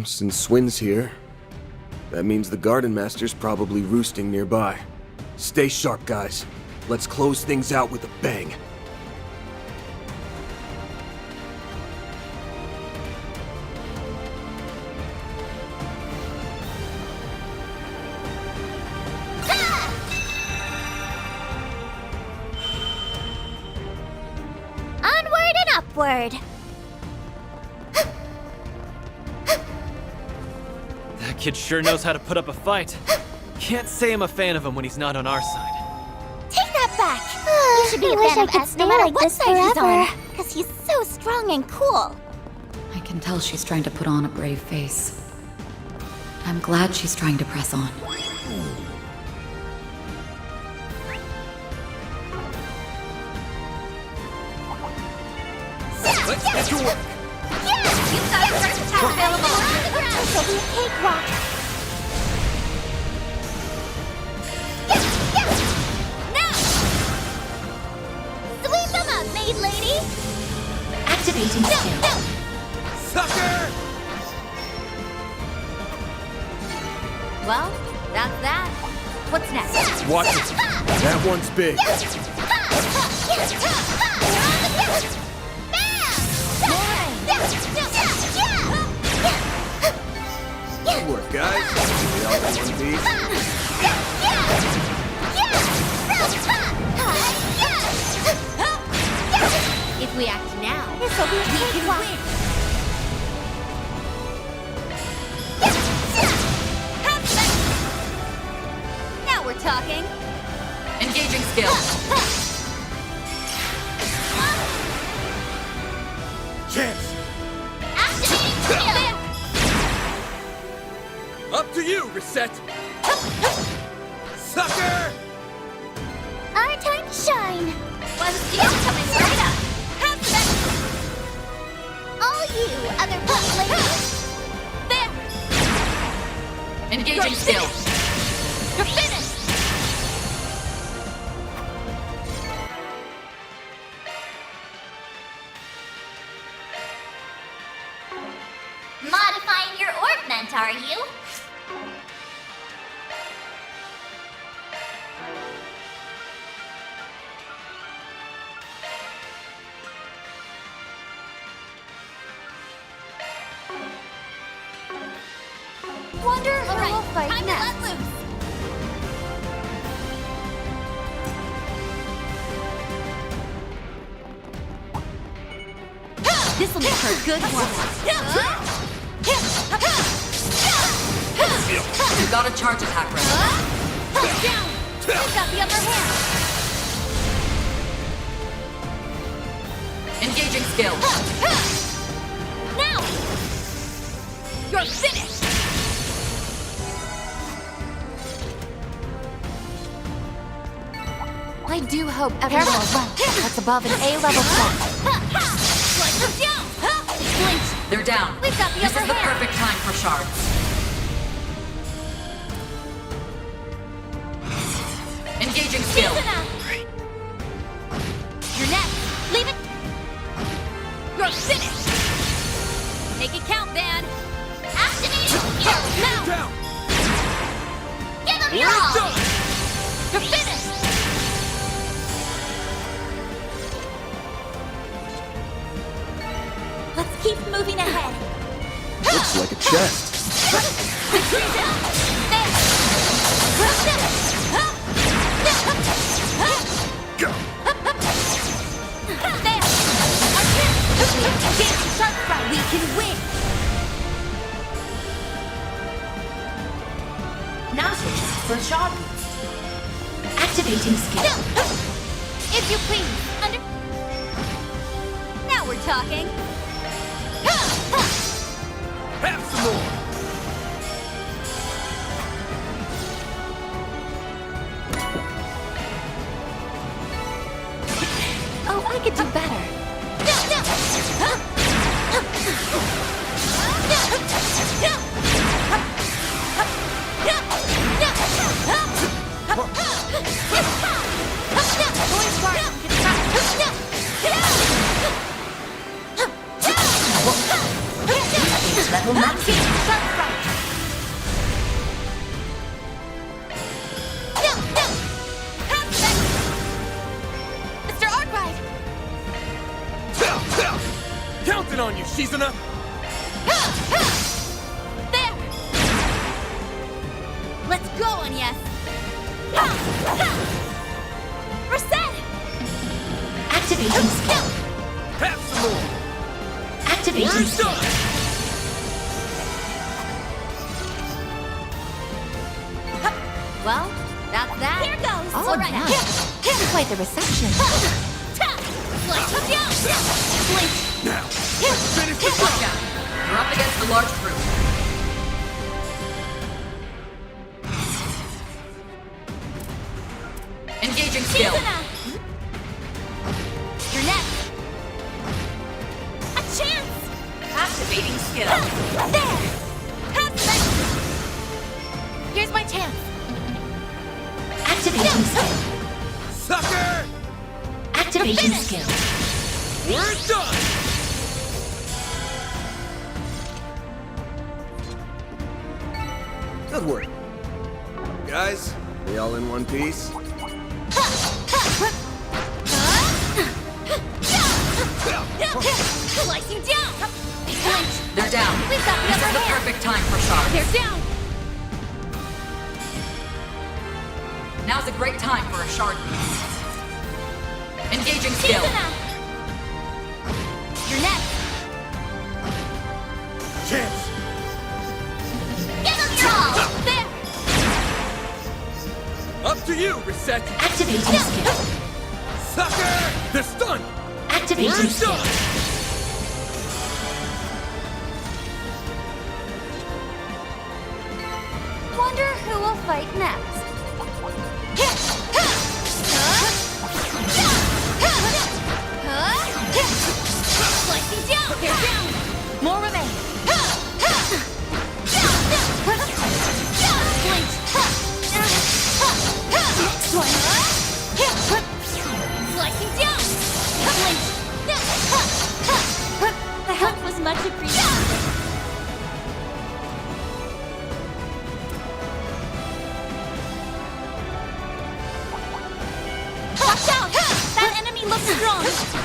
Since Swin's here, that means the Garden Master's probably roosting nearby. Stay sharp, guys. Let's close things out with a bang.
Onward and upward!
That kid sure knows how to put up a fight. Can't say I'm a fan of him when he's not on our side.
Take that back! You should be a fan of S no matter what side he's on. Because he's so strong and cool.
I can tell she's trying to put on a brave face. I'm glad she's trying to press on.
Let's get to work!
You've got a first attack available on the ground! This'll be a cakewalk! Now! Sweep them up, maid lady!
Activating skill.
Sucker!
Well, that's that. What's next?
Watch it. That one's big. Good work, guys. We all in one piece.
If we act now,
This'll be a
we can
cakewalk.
win. Now we're talking.
Engaging skill.
Chance!
Activating skill!
Up to you, Reset! Sucker!
Our time to shine!
One skill coming right up.
All you, other punk ladies!
There.
Engaging skill.
You're finished.
Modifying your orbment, are you?
Wonder who will fight
time
next.
to let loose.
This'll make her a good one.
You got a charge attack ready.
Down! We've got the upper hand.
Engaging skill.
Now! You're finished!
I do hope everyone that's above an A-level threat.
Slice them down! Blink!
They're down.
We've got the
This
upper
is the
hand.
perfect time for shards. Engaging skill.
You're next. Leave it. You're finished. Make it count, Van.
Activating skill.
Now.
Down!
Give them your
We're
all.
done!
You're finished.
Let's keep moving ahead.
Looks like a chest. Go!
We can win.
Now's your chance for a shot. Activating skill.
If you please. Now we're talking.
Have some more!
Oh, I could do better.
Level max.
Mr. Arkwright!
Counting on you, Shizuna!
There! Let's go, Agnes! Reset!
Activating skill.
Have some more!
Activating
We're
skill.
done!
Well, that's that.
Here goes.
Oh,
All right.
nice. Quite the reception.
Slice them down! Blink!
Now, let's finish the
Watch
job!
out. You're up against a large group. Engaging skill.
You're next! A chance!
Activating skill.
There! Have that! Here's my chance!
Activating skill.
Sucker!
Activating skill.
We're done!
Good work. Guys, we all in one piece?
Slicing down! Blink!
They're down.
We've got the
This
upper
is the
hand!
perfect time for shards.
They're down!
Now's a great time for a shard piece. Engaging skill.
You're next!
Chance!
Give them your all.
There!
Up to you, Reset!
Activating skill.
Sucker! They're stunned!
Activating
We're
skill.
done!
Wonder who will fight next. Slicing down! They're down!
More remain.
Blink! Next one! Slicing down! Blink!
The help was much appreciated.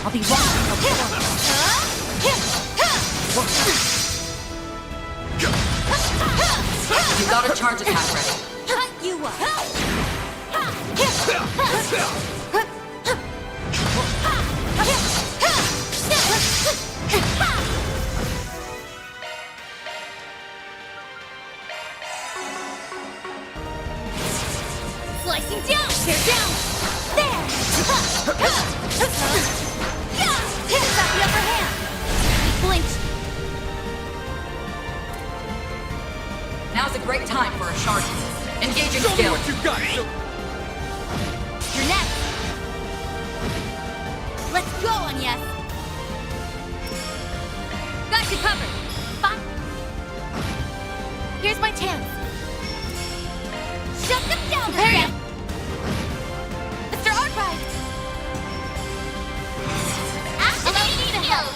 I'll be watching your performance.
You got a charge attack ready.
Cut you up! Slicing down! Tear down! There! Got the upper hand! Blinked!
Now's a great time for a shard. Engaging
Show me
skill.
what you got!
You're next! Let's go, Agnes! Got you covered! Fine!
Here's my chance.
Shut them down, Harriet! Mr. Arkwright! Activating skill!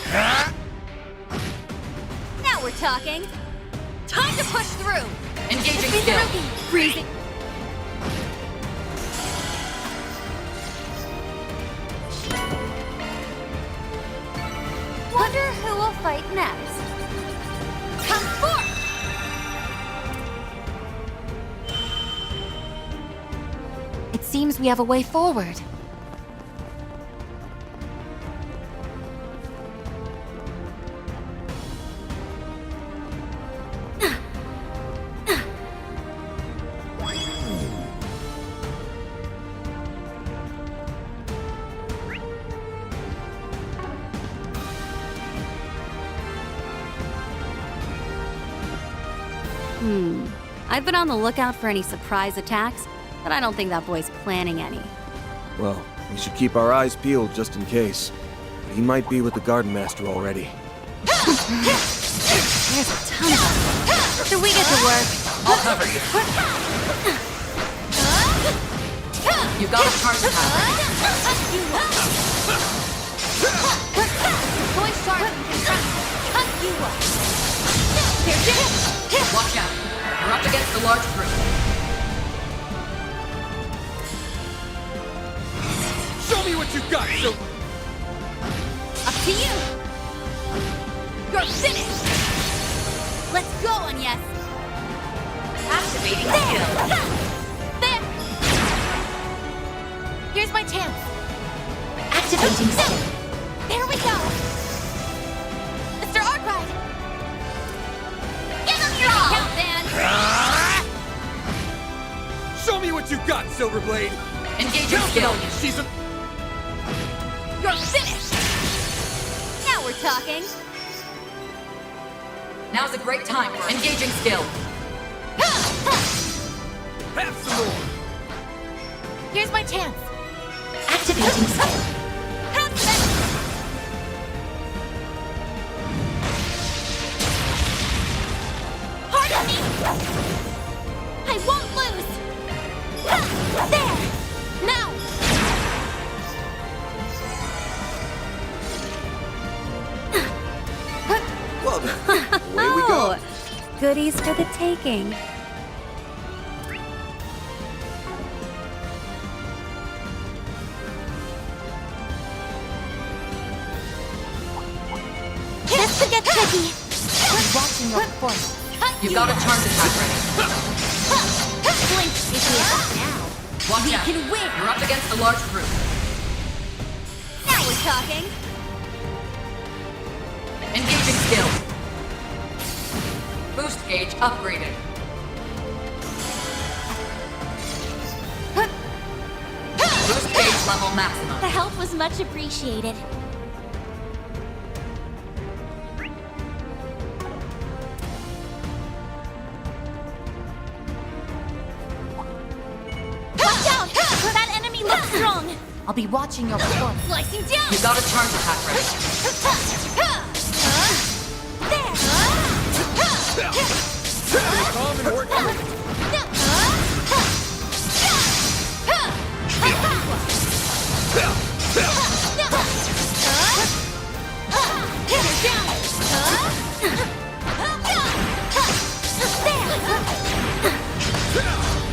Now we're talking! Time to push through!
Engaging skill.
Freezing! Wonder who will fight next. Come forth!
It seems we have a way forward.
I've been on the lookout for any surprise attacks, but I don't think that boy's planning any.
Well, we should keep our eyes peeled just in case. He might be with the Garden Master already.
There's a ton of them. Should we get to work?
I'll cover you. You got a charge attack ready.
Boy sharp in front. Cut you up.
Watch out. You're up against a large group.
Show me what you got, Silver!
Up to you. You're finished. Let's go, Agnes.
Activating skill.
There.
Here's my chance.
Activating skill.
There we go.
Mr. Arkwright. Give him your all. Count, Dan.
Show me what you got, Silverblade!
Engaging
Count
skill.
on you, she's a...
You're finished. Now we're talking.
Now's a great time for engaging skill.
Have some more!
Here's my chance.
Activating skill.
Have some. Hard on me. I won't lose. There. Now.
Well then, away we go.
Goodies for the taking.
This could get tricky. I'm watching your performance.
You got a charge attack ready.
Blink if we have now.
Watch
We
out.
can win.
You're up against a large group.
Now we're talking.
Engaging skill. Boost gauge upgraded. Boost gauge level maximum.
The help was much appreciated. Watch out! That enemy looks strong.
I'll be watching your performance.
Slicing down.
You got a charge attack ready.
Calm and work through it.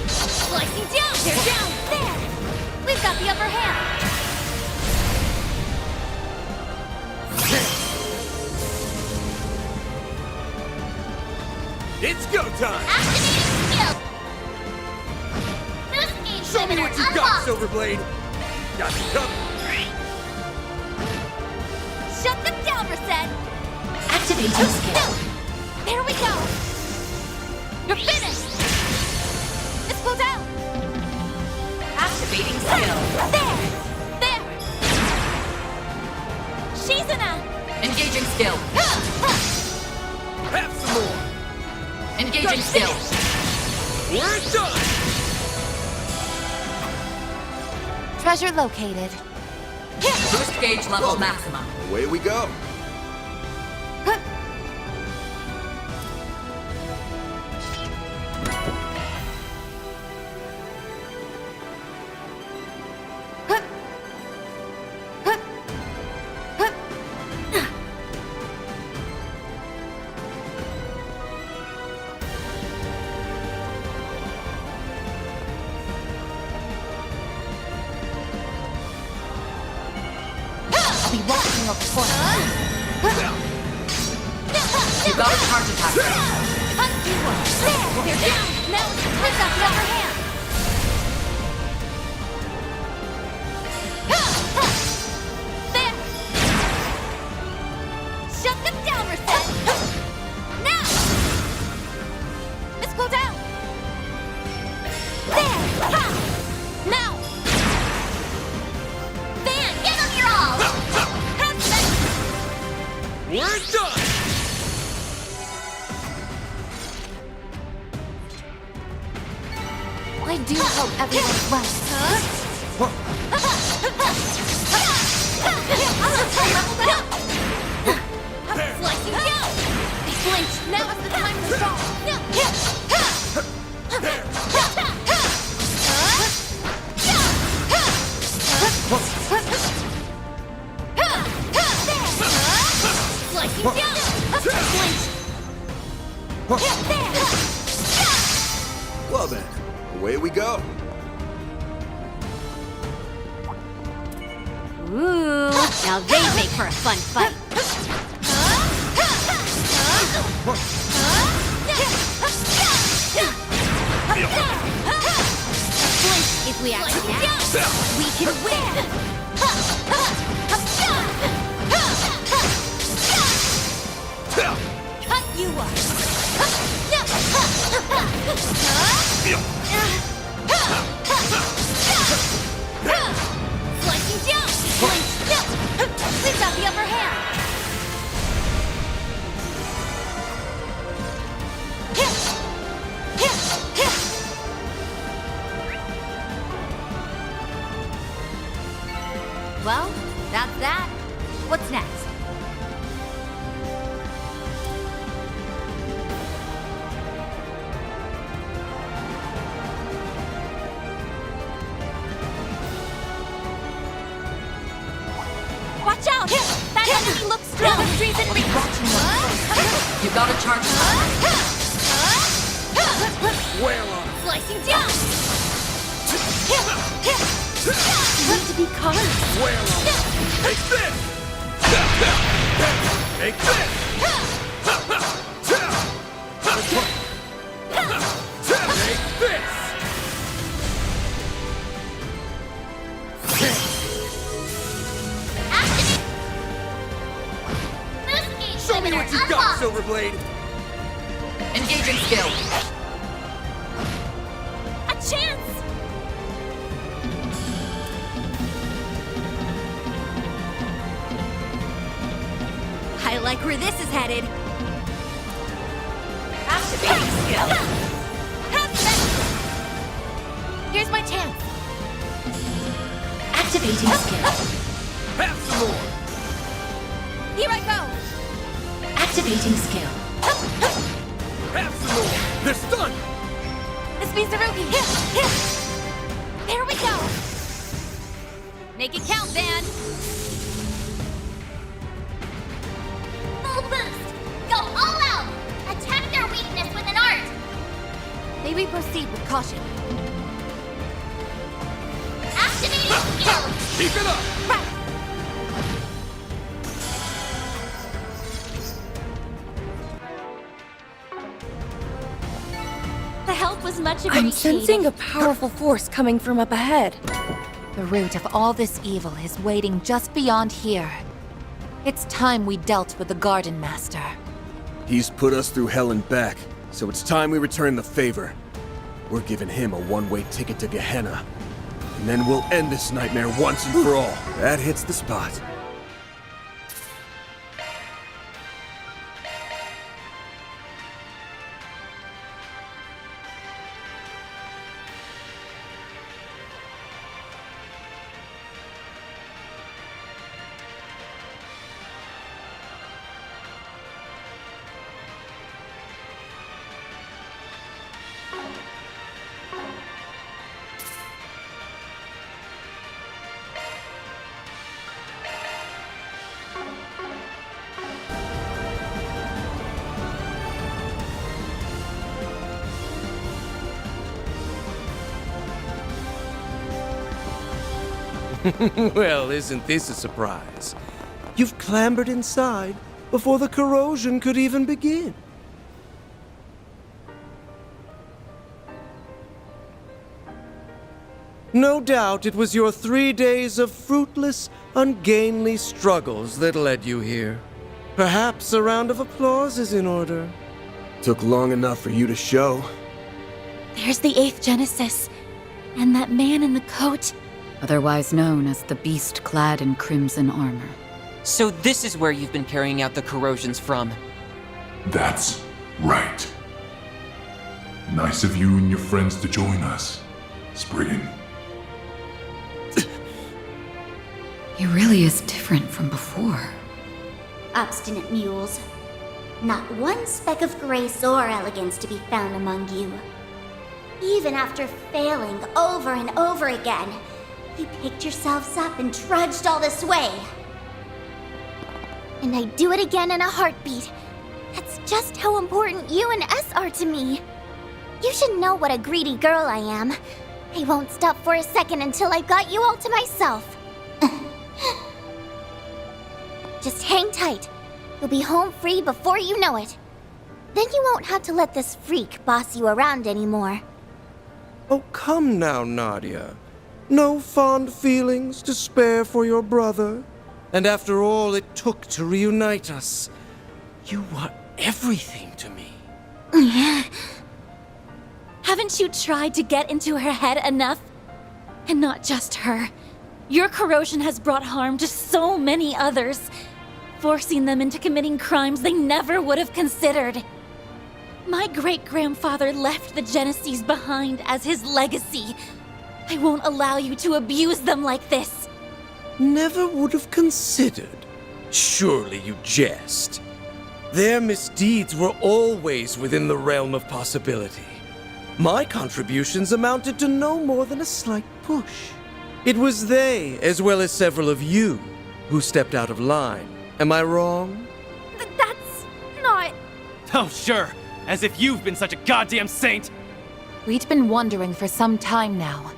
Slicing down. They're down. There. We've got the upper hand.
It's go time!
Activating skill! Boost gauge
Show me
limiter
what you got,
unlocked!
Silverblade! Got you covered!
Shut them down, Reset!
Activating skill.
There we go! You're finished! Let's go down!
Activating skill.
There! There! Shizuna!
Engaging skill.
Have some more!
Engaging skill.
We're done!
Treasure located.
Boost gauge level maximum.
Away we go!
I'll be watching over for
You got a charge attack.
There! They're down! Now we've got the upper hand! There! Shut them down, Reset! Now! Let's go down! There! Ha! Now! Van, give them your all! Have that!
We're done!
I do hope everyone's well. Slicing down! They flinched! Now is the time to fall! Slicing down! Flinched!
Well then, away we go!
Ooh, now they make for a fun fight. If we act now, we can win! Cut you up! Slicing down! We've got the upper hand! Well, that's that. What's next?
Watch out! That enemy looks strong! Trees in reach!
You got a charge attack.
Whale on!
Slicing down!
You need to be calm.
Whale on! Take this! Take this! Take this! Show me what you got, Silverblade!
Engaging skill.
A chance!
I like where this is headed.
Activating skill.
Here's my chance.
Activating skill.
Have some more!
Here I go.
Activating skill.
Have some more! They're stunned!
This means the Ruby. There we go.
Make it count, Van.
Full boost. Go all out. Attack their weakness with an art.
May we proceed with caution?
Activating skill.
Keep it up!
Right. was much
I'm
appreciated.
sensing a powerful force coming from up ahead.
The root of all this evil is waiting just beyond here. It's time we dealt with the Garden Master.
He's put us through hell and back, so it's time we return the favor. We're giving him a one-way ticket to Gehenna. And then we'll end this nightmare once and for all. That hits the spot.
Well, isn't this a surprise? You've clambered inside before the corrosion could even begin. No doubt it was your 3 days of fruitless, ungainly struggles that led you here. Perhaps a round of applause is in order.
Took long enough for you to show.
There's the 8th Genesis. And that man in the coat.
Otherwise known as the beast clad in crimson armor.
So this is where you've been carrying out the corrosions from.
That's right. Nice of you and your friends to join us, Spriggan.
He really is different from before.
Obstinate mules. Not one speck of grace or elegance to be found among you. Even after failing over and over again, you picked yourselves up and trudged all this way. And I'd do it again in a heartbeat. That's just how important you and S are to me. You should know what a greedy girl I am. I won't stop for a second until I've got you all to myself. Just hang tight. You'll be home free before you know it. Then you won't have to let this freak boss you around anymore.
Oh, come now, Nadia. No fond feelings to spare for your brother. And after all it took to reunite us, you were everything to me.
Haven't you tried to get into her head enough? And not just her. Your corrosion has brought harm to so many others, forcing them into committing crimes they never would have considered. My great-grandfather left the Genesees behind as his legacy. I won't allow you to abuse them like this.
Never would have considered. Surely you jest. Their misdeeds were always within the realm of possibility. My contributions amounted to no more than a slight push. It was they, as well as several of you, who stepped out of line. Am I wrong?
That's not...
Oh, sure. As if you've been such a goddamn saint!
We'd been wondering for some time now.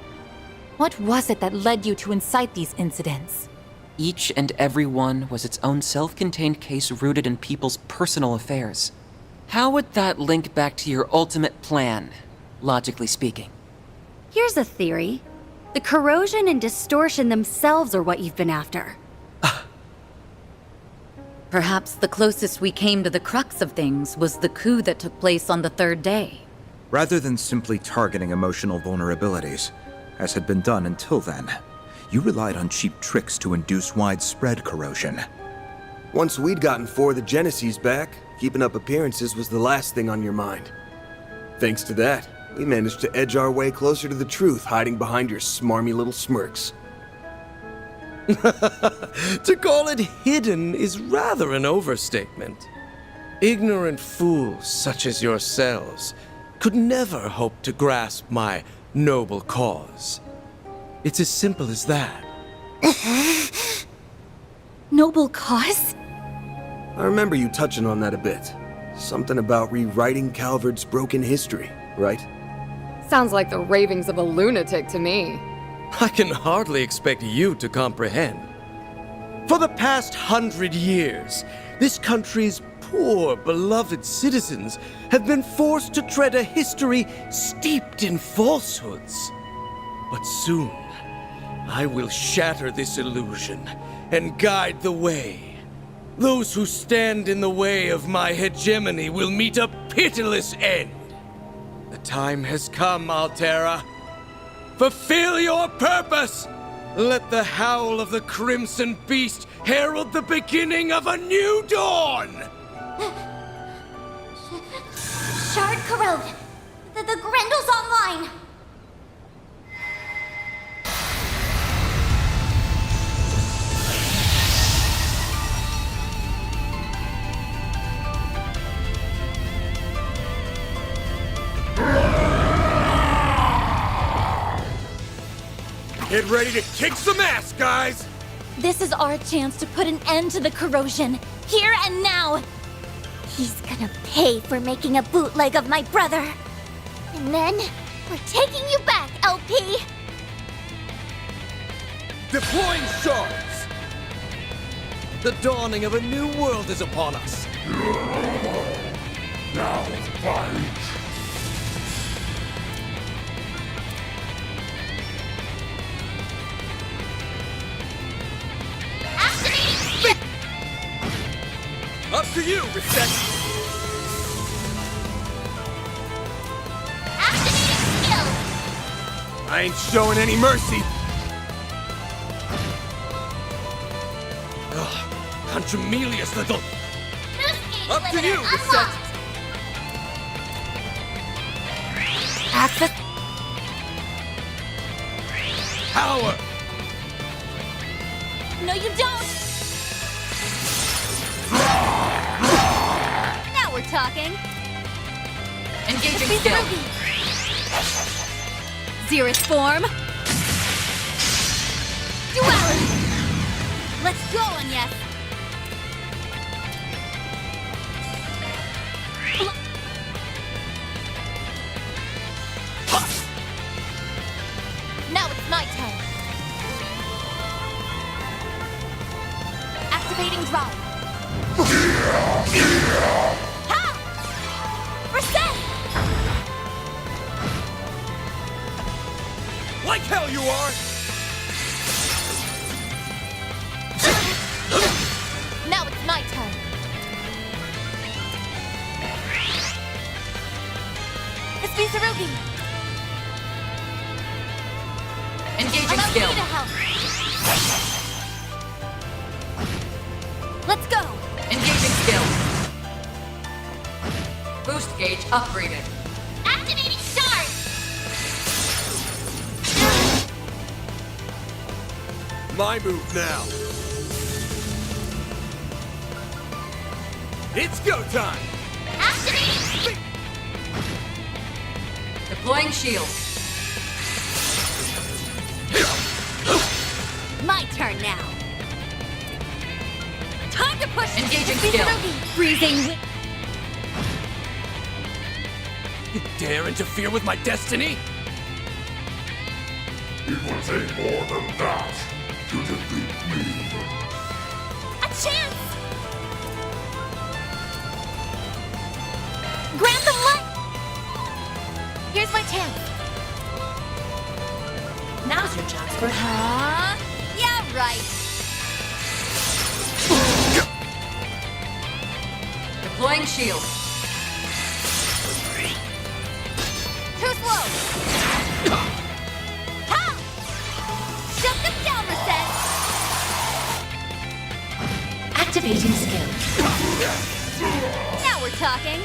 What was it that led you to incite these incidents?
Each and every one was its own self-contained case rooted in people's personal affairs. How would that link back to your ultimate plan, logically speaking?
Here's a theory. The corrosion and distortion themselves are what you've been after.
Perhaps the closest we came to the crux of things was the coup that took place on the 3rd day.
Rather than simply targeting emotional vulnerabilities, as had been done until then, you relied on cheap tricks to induce widespread corrosion.
Once we'd gotten 4 of the Genesees back, keeping up appearances was the last thing on your mind. Thanks to that, we managed to edge our way closer to the truth, hiding behind your smarmy little smirks.
To call it hidden is rather an overstatement. Ignorant fools such as yourselves could never hope to grasp my noble cause. It's as simple as that.
Noble cause?
I remember you touching on that a bit. Something about rewriting Calvard's broken history, right?
Sounds like the ravings of a lunatic to me.
I can hardly expect you to comprehend. For the past 100 years, this country's poor, beloved citizens have been forced to tread a history steeped in falsehoods. But soon, I will shatter this illusion and guide the way. Those who stand in the way of my hegemony will meet a pitiless end. The time has come, Altera. Fulfill your purpose! Let the howl of the Crimson Beast herald the beginning of a new dawn!
Shard corrode. The Grendel's online.
Get ready to kick some ass, guys!
This is our chance to put an end to the corrosion, here and now. He's gonna pay for making a bootleg of my brother. And then, we're taking you back, LP!
Deploying shards! The dawning of a new world is upon us.
Now fight!
Up to you, Reset!
Activating skill!
I ain't showing any mercy!
Ugh, Contremelious little...
Up to you, Reset!
Access...
Power!
No, you don't! Now we're talking.
Engaging skill.
Xerus form. Duality. Let's go, Agnes. Now it's my turn. Activating drive. Ha! Reset!
Like hell you are!
Now it's my turn. It's Mizurugi.
Engaging
Allow
skill.
me to help. Let's go.
Engaging skill. Boost gauge upgraded.
Activating stars.
My move now. It's go time!
Activating.
Deploying shield.
My turn now. Time to push.
Engaging skill.
Freezing.
You dare interfere with my destiny?
It will take more than that to defeat me.
A chance. Grant them light. Here's my chance.
Now's your chance for...
Huh? Yeah, right.
Deploying shield.
Too slow. Ha! Shut them down, Reset.
Activating skill.
Now we're talking.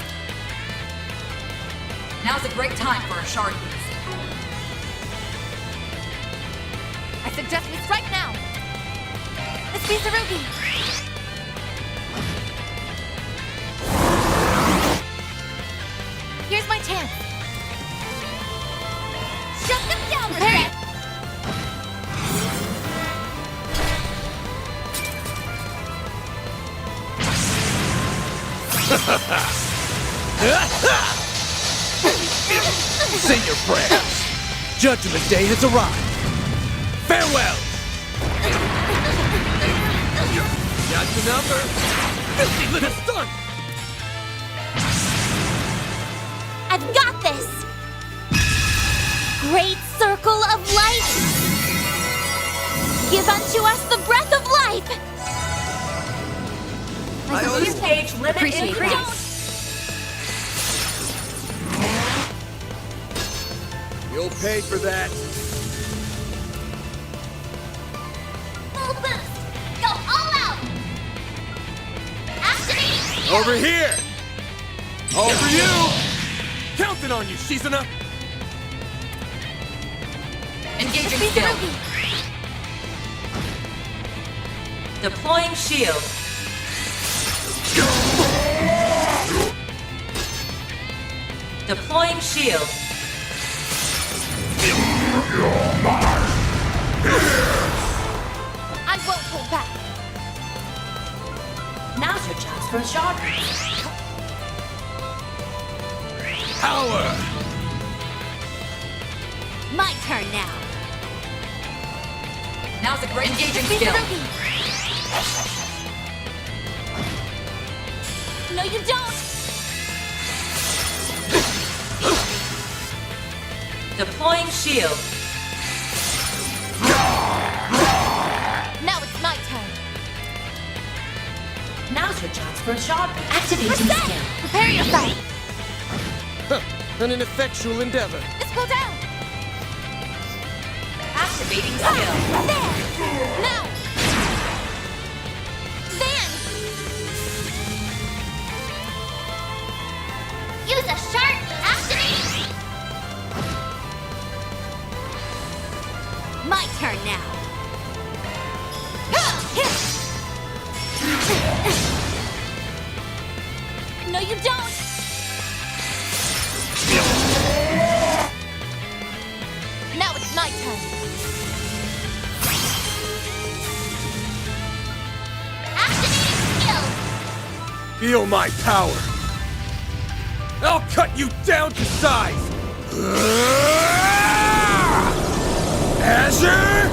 Now's a great time for a shard boost.
I suggest we strike now. It's Mizurugi. Here's my chance. Shut them down, Reset.
Say your prayers. Judgment Day has arrived. Farewell!
Got the number! Filthy little stunt!
I've got this! Great circle of light! Give unto us the breath of life!
Stage limit increase.
You'll pay for that.
Full boost! Go all out! Activating!
Over here! All for you! Counting on you, Shizuna!
Engaging skill. Deploying shield. Deploying shield.
I won't hold back.
Now's your chance for a shot.
Power!
My turn now.
Now's a great engaging skill.
No, you don't!
Deploying shield.
Now it's my turn.
Now's your chance for a shot. Activating skill.
Prepare yourself.
An ineffectual endeavor.
Let's go down.
Activating skill.
There! Now! Van! Use a shark! Activate! My turn now. No, you don't! Now it's my turn.
Feel my power! I'll cut you down to size! Azure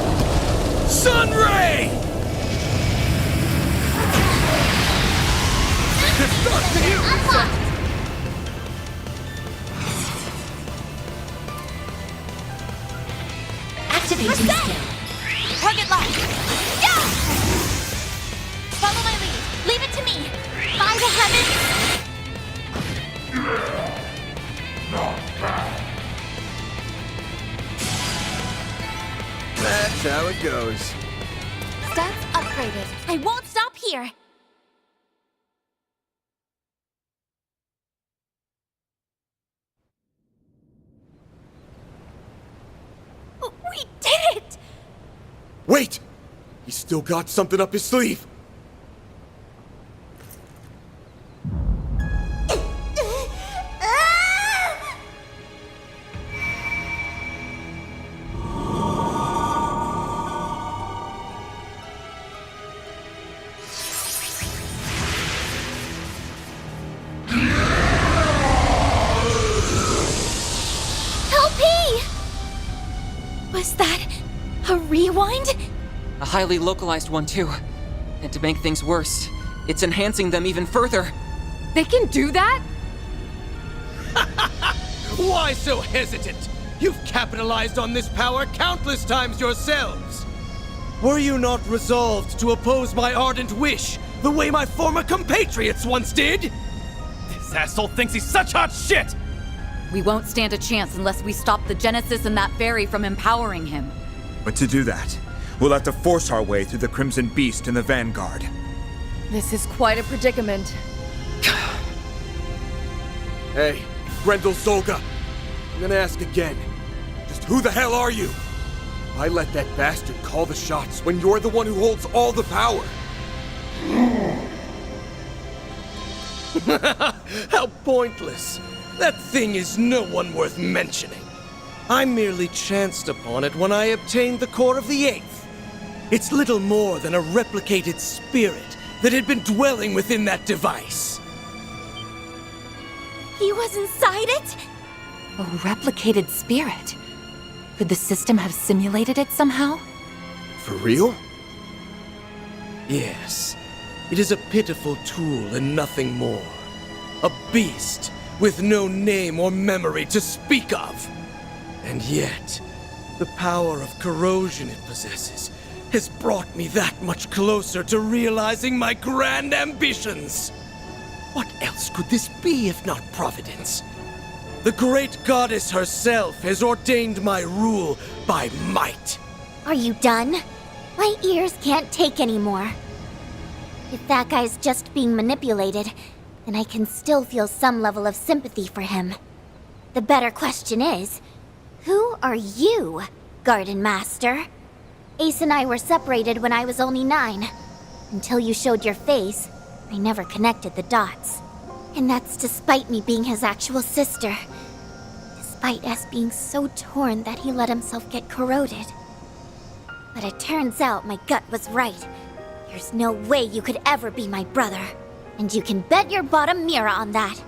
Sunray! It's up to you!
Activating skill.
Target locked! Yeah! Follow my lead. Leave it to me. By the heavens!
That's how it goes.
Stats upgraded. I won't stop here. We did it!
Wait! He's still got something up his sleeve!
Was that a rewind?
A highly localized one, too. And to make things worse, it's enhancing them even further.
They can do that?
Why so hesitant? You've capitalized on this power countless times yourselves. Were you not resolved to oppose my ardent wish, the way my former compatriots once did?
This asshole thinks he's such hot shit!
We won't stand a chance unless we stop the Genesis and that fairy from empowering him.
But to do that, we'll have to force our way through the Crimson Beast and the Vanguard.
This is quite a predicament.
Hey, Grendel Zolga. I'm gonna ask again. Just who the hell are you? Why let that bastard call the shots when you're the one who holds all the power?
How pointless. That thing is no one worth mentioning. I merely chanced upon it when I obtained the core of the Eighth. It's little more than a replicated spirit that had been dwelling within that device.
He was inside it?
A replicated spirit. Could the system have simulated it somehow?
For real?
Yes. It is a pitiful tool and nothing more. A beast with no name or memory to speak of. And yet, the power of corrosion it possesses has brought me that much closer to realizing my grand ambitions. What else could this be if not Providence? The great goddess herself has ordained my rule by might.
Are you done? My ears can't take anymore. If that guy's just being manipulated, then I can still feel some level of sympathy for him. The better question is, who are you, Garden Master? Ace and I were separated when I was only 9. Until you showed your face, I never connected the dots. And that's despite me being his actual sister. Despite us being so torn that he let himself get corroded. But it turns out my gut was right. There's no way you could ever be my brother. And you can bet your bottom mirror on that.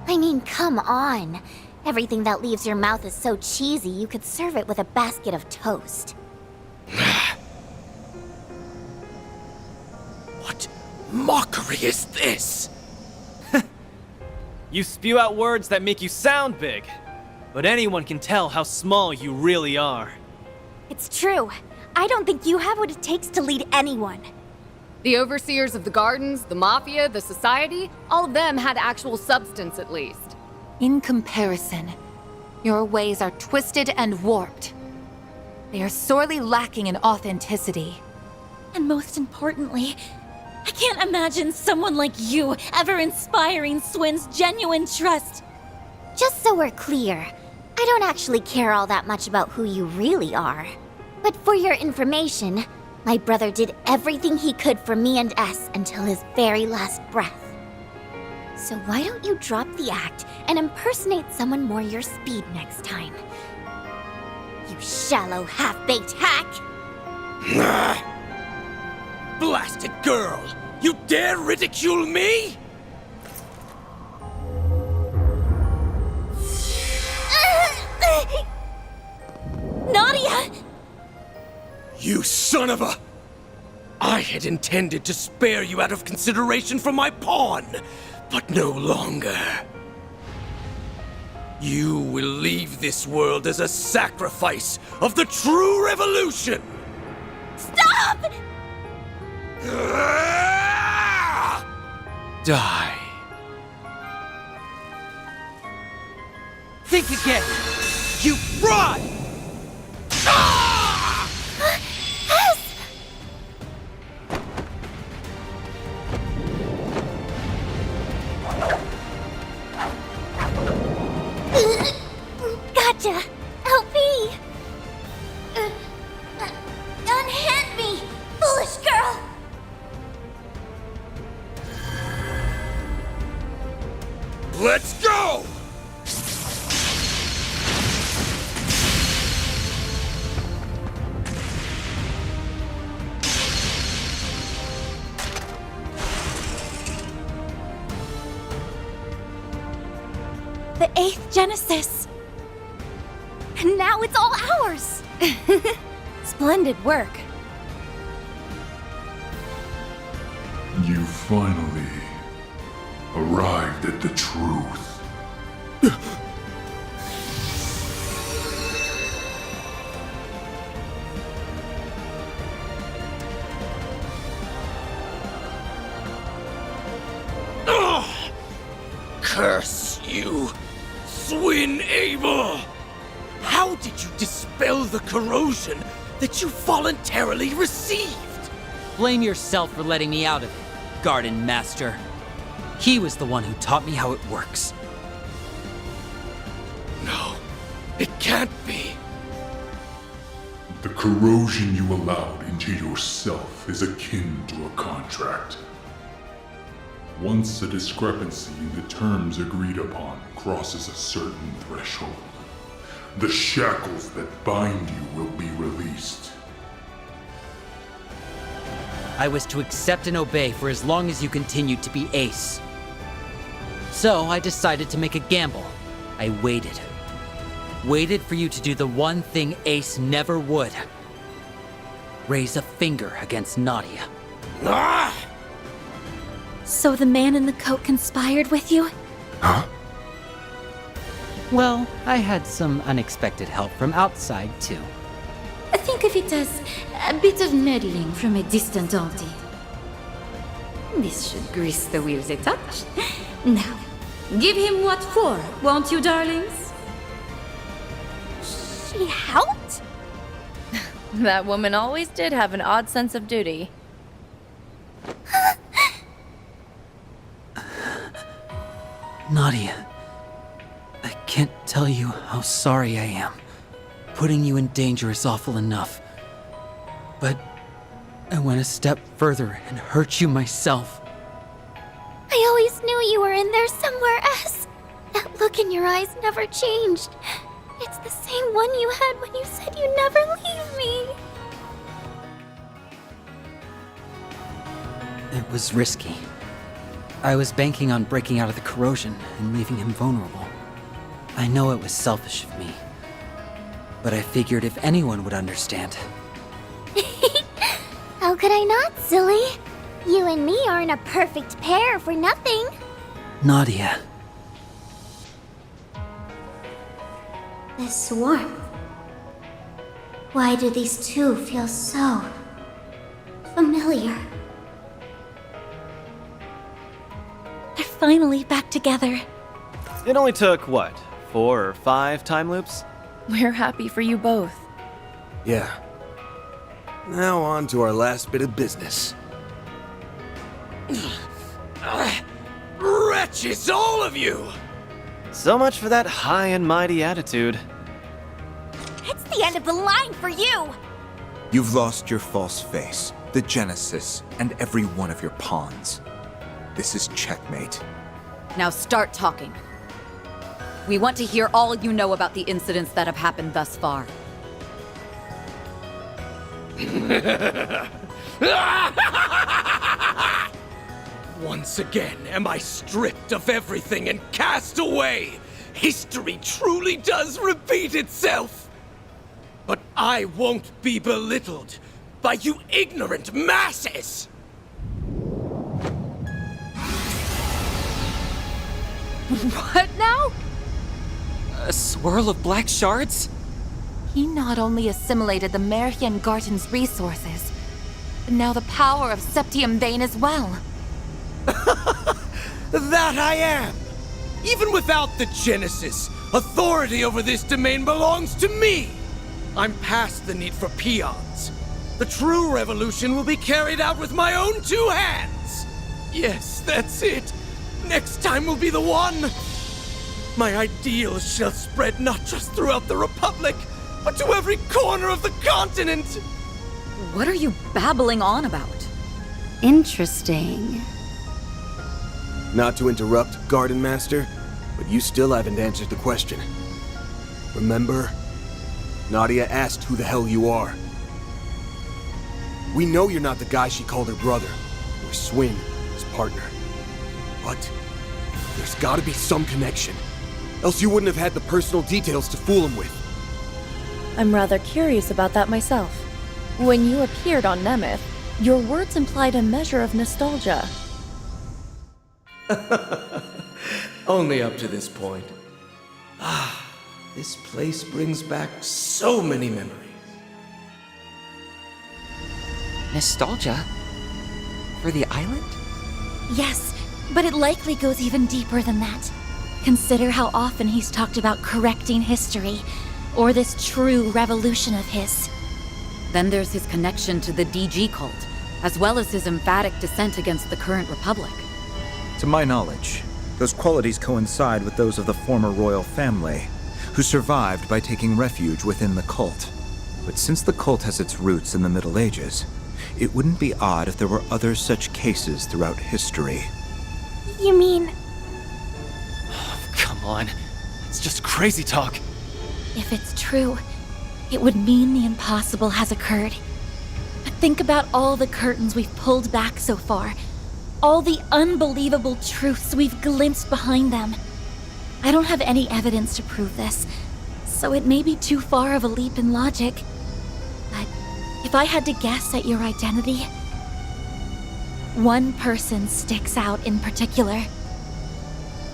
I mean, come on. Everything that leaves your mouth is so cheesy you could serve it with a basket of toast.
What mockery is this?
You spew out words that make you sound big, but anyone can tell how small you really are.
It's true. I don't think you have what it takes to lead anyone.
The overseers of the gardens, the mafia, the society, all of them had actual substance at least.
In comparison, your ways are twisted and warped. They are sorely lacking in authenticity.
And most importantly, I can't imagine someone like you ever inspiring Swin's genuine trust.
Just so we're clear, I don't actually care all that much about who you really are. But for your information, my brother did everything he could for me and S until his very last breath. So why don't you drop the act and impersonate someone more your speed next time? You shallow, half-baked hack!
Blasted girl! You dare ridicule me?
Nadia!
You son of a... I had intended to spare you out of consideration for my pawn, but no longer. You will leave this world as a sacrifice of the true revolution!
Stop!
Die.
Think again! You fraud!
Gotcha! Help me! Unhand me, foolish girl!
Let's go!
The 8th Genesis. And now it's all ours! Splendid work.
You finally arrived at the truth.
Curse you, Swin Abel! How did you dispel the corrosion that you voluntarily received?
Blame yourself for letting me out of it, Garden Master. He was the one who taught me how it works.
No, it can't be.
The corrosion you allowed into yourself is akin to a contract. Once a discrepancy in the terms agreed upon crosses a certain threshold, the shackles that bind you will be released.
I was to accept and obey for as long as you continued to be Ace. So I decided to make a gamble. I waited. Waited for you to do the one thing Ace never would. Raise a finger against Nadia.
Ah!
So the man in the coat conspired with you?
Huh?
Well, I had some unexpected help from outside, too.
Think of it as a bit of meddling from a distant auntie. This should grease the wheels a touch. Now, give him what for, won't you, darlings?
She helped?
That woman always did have an odd sense of duty.
Nadia, I can't tell you how sorry I am. Putting you in danger is awful enough. But I went a step further and hurt you myself.
I always knew you were in there somewhere else. That look in your eyes never changed. It's the same one you had when you said you'd never leave me.
It was risky. I was banking on breaking out of the corrosion and leaving him vulnerable. I know it was selfish of me. But I figured if anyone would understand.
How could I not, silly? You and me aren't a perfect pair for nothing.
Nadia.
This warmth. Why do these two feel so familiar? They're finally back together.
It only took, what, 4 or 5 time loops?
We're happy for you both.
Yeah. Now on to our last bit of business.
Wretches, all of you!
So much for that high and mighty attitude.
It's the end of the line for you!
You've lost your false face, the Genesis, and every one of your pawns. This is checkmate.
Now start talking. We want to hear all you know about the incidents that have happened thus far.
Once again am I stripped of everything and cast away. History truly does repeat itself. But I won't be belittled by you ignorant masses.
What now?
A swirl of black shards?
He not only assimilated the Merhian Garden's resources, but now the power of Septium Bane as well.
That I am! Even without the Genesis, authority over this domain belongs to me! I'm past the need for peons. The true revolution will be carried out with my own 2 hands! Yes, that's it! Next time will be the one! My ideals shall spread not just throughout the Republic, but to every corner of the continent!
What are you babbling on about?
Interesting.
Not to interrupt, Garden Master, but you still haven't answered the question. Remember? Nadia asked who the hell you are. We know you're not the guy she called her brother, or Swin, his partner. But there's gotta be some connection. Else you wouldn't have had the personal details to fool him with.
I'm rather curious about that myself. When you appeared on Nemeth, your words implied a measure of nostalgia.
Only up to this point. Ah, this place brings back so many memories.
Nostalgia? For the island?
Yes, but it likely goes even deeper than that. Consider how often he's talked about correcting history, or this true revolution of his.
Then there's his connection to the DG cult, as well as his emphatic dissent against the current republic.
To my knowledge, those qualities coincide with those of the former royal family, who survived by taking refuge within the cult. But since the cult has its roots in the Middle Ages, it wouldn't be odd if there were other such cases throughout history.
You mean...
Come on. It's just crazy talk.
If it's true, it would mean the impossible has occurred. But think about all the curtains we've pulled back so far. All the unbelievable truths we've glimpsed behind them. I don't have any evidence to prove this, so it may be too far of a leap in logic. But if I had to guess at your identity, one person sticks out in particular.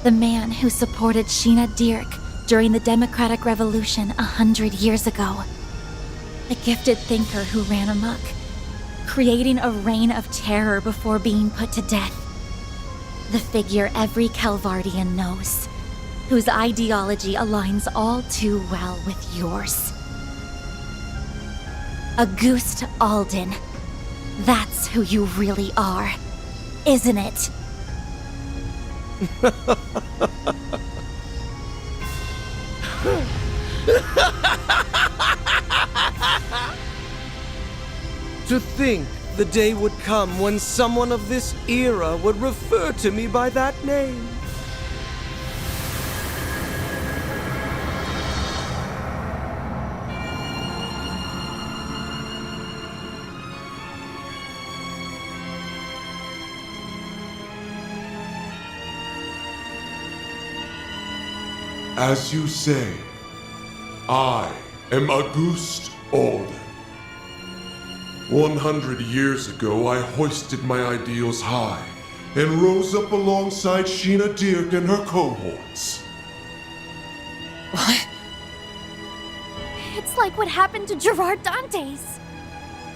The man who supported Sheena Dirk during the Democratic Revolution 100 years ago. The gifted thinker who ran amok, creating a reign of terror before being put to death. The figure every Calvardian knows, whose ideology aligns all too well with yours. Auguste Alden. That's who you really are, isn't it?
To think the day would come when someone of this era would refer to me by that name.
As you say, I am Auguste Alden. 100 years ago, I hoisted my ideals high and rose up alongside Sheena Dirk and her cohorts.
What?
It's like what happened to Gerard Dantes.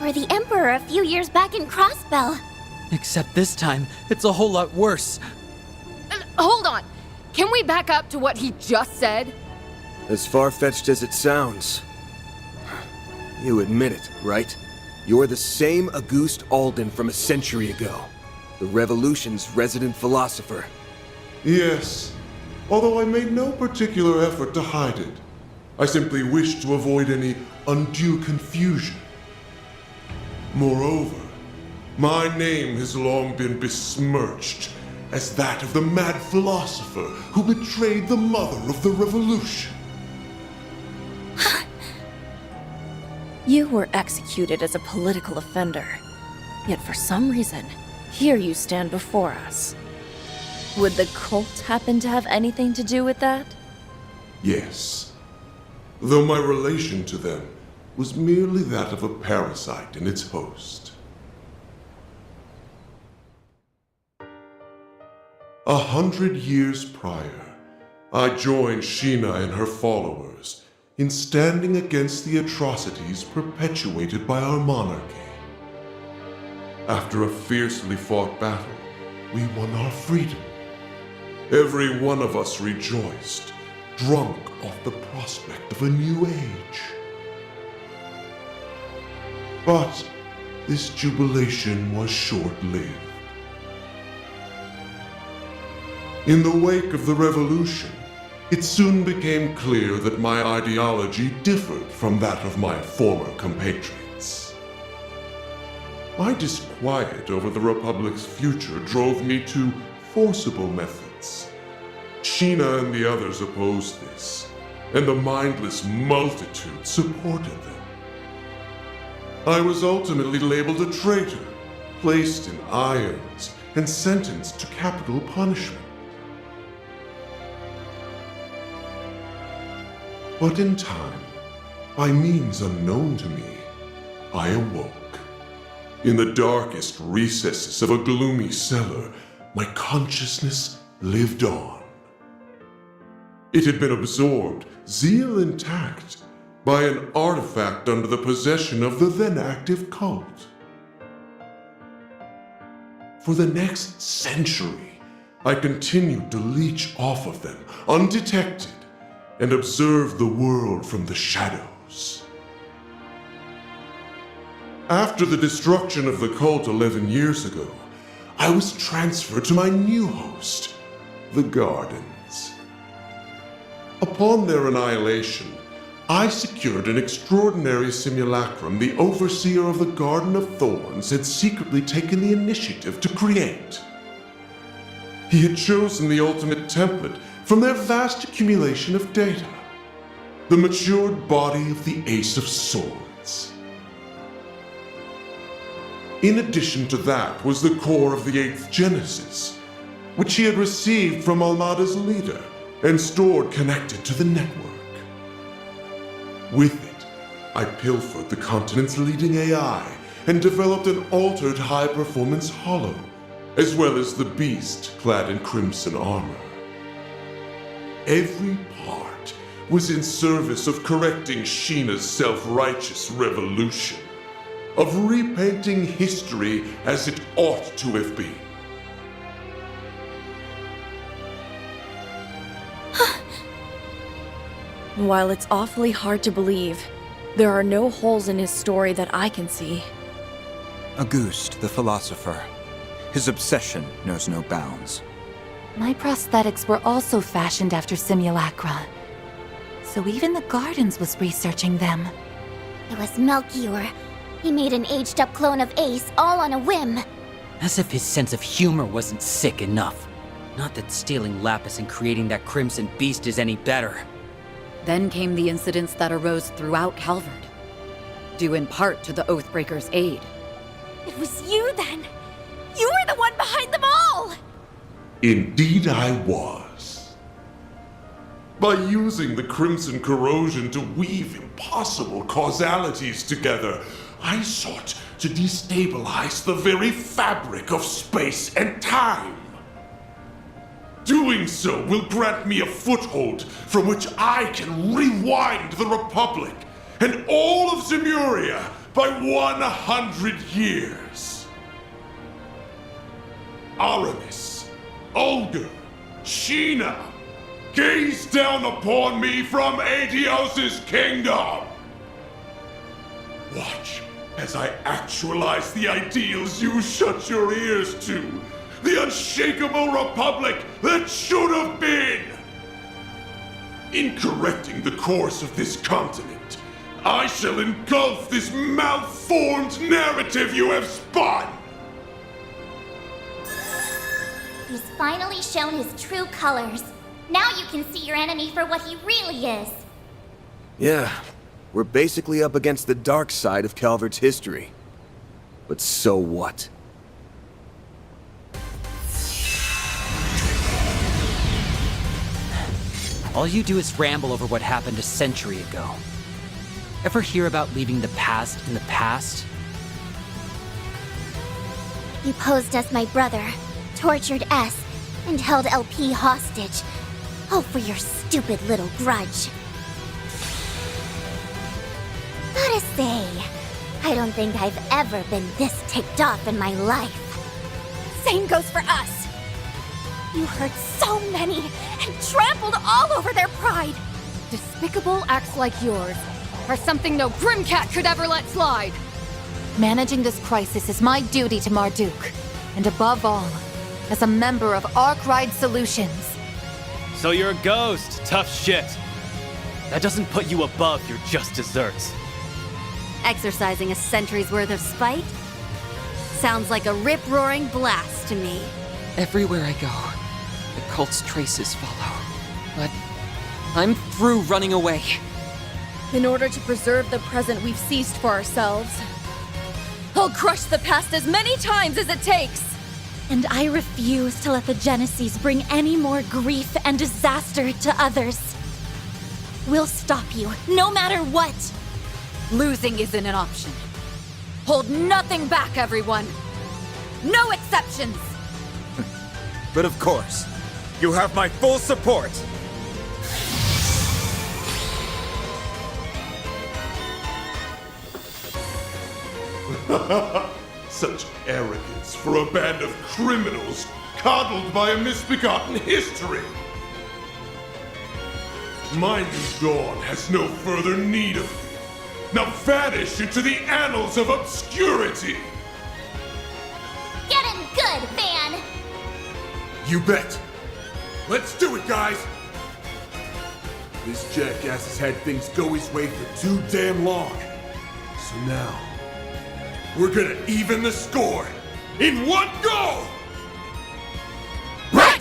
Or the Emperor a few years back in Crossbell.
Except this time, it's a whole lot worse.
Hold on! Can we back up to what he just said?
As far-fetched as it sounds. You admit it, right? You're the same Auguste Alden from a century ago. The Revolution's resident philosopher.
Yes, although I made no particular effort to hide it. I simply wished to avoid any undue confusion. Moreover, my name has long been besmirched as that of the mad philosopher who betrayed the mother of the Revolution.
You were executed as a political offender. Yet for some reason, here you stand before us. Would the cult happen to have anything to do with that?
Yes, though my relation to them was merely that of a parasite in its host. 100 years prior, I joined Sheena and her followers in standing against the atrocities perpetuated by our monarchy. After a fiercely fought battle, we won our freedom. Every one of us rejoiced, drunk off the prospect of a new age. But this jubilation was short-lived. In the wake of the revolution, it soon became clear that my ideology differed from that of my former compatriots. My disquiet over the Republic's future drove me to forcible methods. Sheena and the others opposed this, and the mindless multitude supported them. I was ultimately labeled a traitor, placed in irons, and sentenced to capital punishment. But in time, by means unknown to me, I awoke. In the darkest recesses of a gloomy cellar, my consciousness lived on. It had been absorbed, zeal intact, by an artifact under the possession of the then active cult. For the next century, I continued to leech off of them, undetected, and observe the world from the shadows. After the destruction of the cult 11 years ago, I was transferred to my new host, the Gardens. Upon their annihilation, I secured an extraordinary simulacrum the overseer of the Garden of Thorns had secretly taken the initiative to create. He had chosen the ultimate template from their vast accumulation of data, the matured body of the Ace of Swords. In addition to that was the core of the 8th Genesis, which he had received from Almada's leader and stored connected to the network. With it, I pilfered the continent's leading AI and developed an altered high-performance hollow, as well as the beast clad in crimson armor. every part was in service of correcting Sheena's self-righteous revolution, of repainting history as it ought to have been.
While it's awfully hard to believe, there are no holes in his story that I can see.
Auguste, the philosopher. His obsession knows no bounds.
My prosthetics were also fashioned after simulacra. So even the Gardens was researching them.
It was Melchior. He made an aged-up clone of Ace all on a whim.
As if his sense of humor wasn't sick enough. Not that stealing Lapis and creating that Crimson Beast is any better.
Then came the incidents that arose throughout Calvard, due in part to the Oathbreaker's aid.
It was you then! You were the one behind them all!
Indeed I was. By using the Crimson Corrosion to weave impossible causalities together, I sought to destabilize the very fabric of space and time. Doing so will grant me a foothold from which I can rewind the Republic and all of Zemuria by 100 years. Aramis, Olga, Sheena, gaze down upon me from Aetios' kingdom. Watch as I actualize the ideals you shut your ears to. The unshakable republic that should have been! In correcting the course of this continent, I shall engulf this malformed narrative you have spun!
He's finally shown his true colors. Now you can see your enemy for what he really is.
Yeah, we're basically up against the dark side of Calvard's history. But so what?
All you do is ramble over what happened a century ago. Ever hear about leaving the past in the past?
You posed as my brother, tortured S, and held LP hostage. All for your stupid little grudge. Gotta say, I don't think I've ever been this ticked off in my life. Same goes for us. You hurt so many and trampled all over their pride.
Despicable acts like yours are something no Grimcat could ever let slide.
Managing this crisis is my duty to Marduk. And above all, as a member of Arkwright Solutions.
So you're a ghost, tough shit. That doesn't put you above your just desserts.
Exercising a century's worth of spite? Sounds like a rip-roaring blast to me.
Everywhere I go, the cult's traces follow. But I'm through running away.
In order to preserve the present we've seized for ourselves, I'll crush the past as many times as it takes!
And I refuse to let the Genesees bring any more grief and disaster to others. We'll stop you, no matter what!
Losing isn't an option. Hold nothing back, everyone! No exceptions!
But of course, you have my full support!
Such arrogance for a band of criminals coddled by a misbegotten history! My new dawn has no further need of me. Now vanish into the annals of obscurity!
Get him good, Van!
You bet. Let's do it, guys! This jackass has had things go his way for too damn long. So now, we're gonna even the score in one go! Right!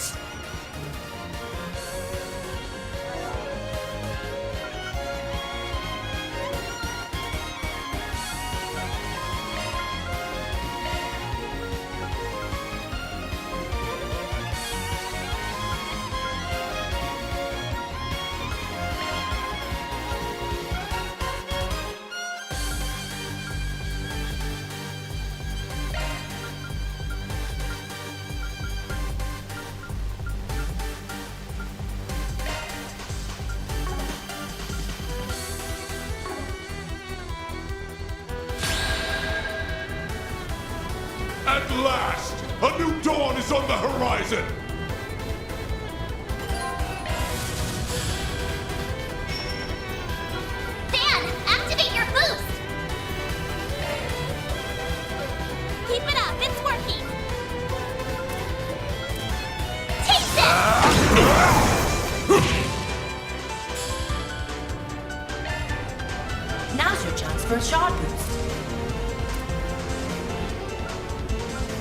last! A new dawn is on the horizon!
Dan, activate your boost! Keep it up, it's working! Taste it!
Now's your chance for a shard boost.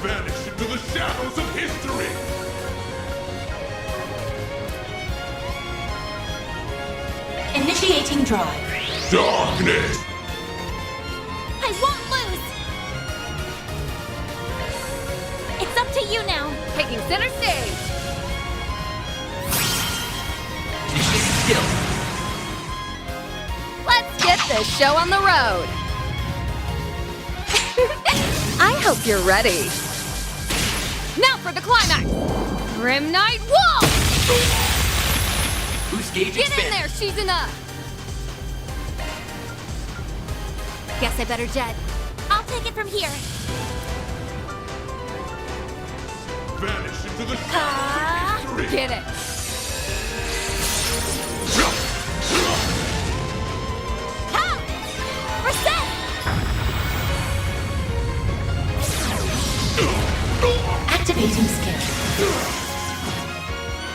Vanish into the shadows of history!
Initiating drive.
Darkness!
I won't lose! It's up to you now!
Taking center stage!
Skill.
Let's get this show on the road! I hope you're ready. Now for the climax! Grim Knight Wall!
Who's gauge
Get in
expanded?
there, she's enough!
Guess I better jet. I'll take it from here.
Vanish into the shadows of history!
Get it!
Ha! Reset!
Activating skill.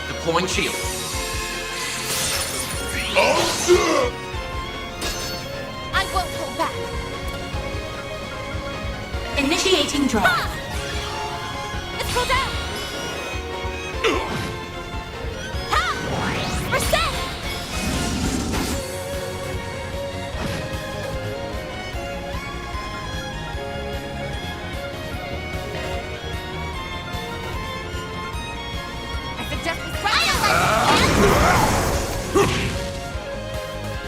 Deploying shield.
Awesome!
I won't hold back.
Initiating drive.
Ha! Let's pull down! Ha! Reset! I suggest we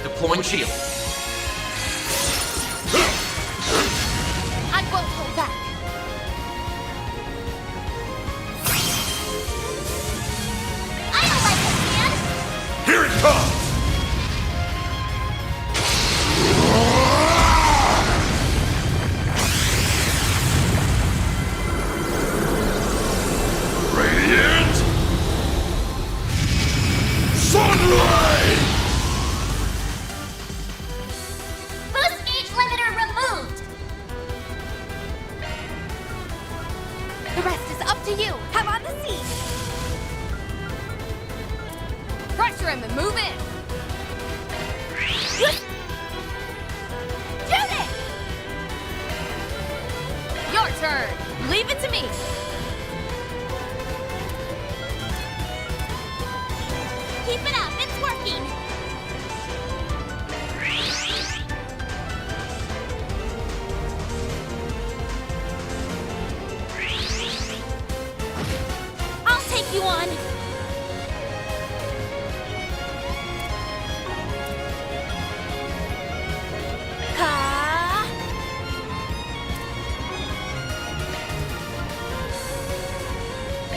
Deploying shield.
I won't hold back. I don't like this, man!
Here it comes! Radiant! Sunlight!
Boost gauge limiter removed! The rest is up to you. Have on the seat.
Pressure him and move in!
Shoot it!
Your turn!
Leave it to me.
Keep it up. It's working. I'll take you on. Ha!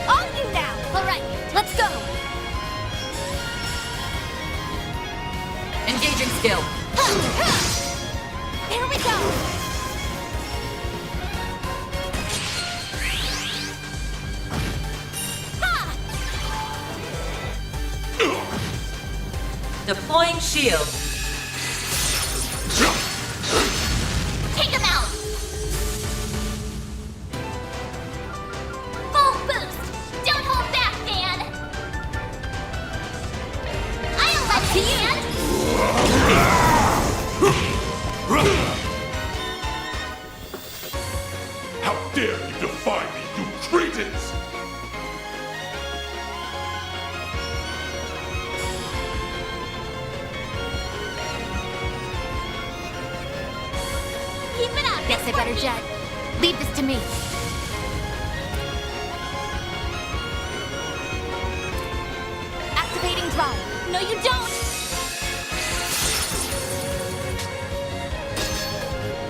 On you now. All right, let's go.
Engaging skill.
Here we go.
Deploying shield.
Take him out. Full boost. Don't hold back, Dan. I'll let it in.
How dare you defy me, you cretins!
Keep it up. Guess I better jet. Leave this to me. Activating drive. No, you don't.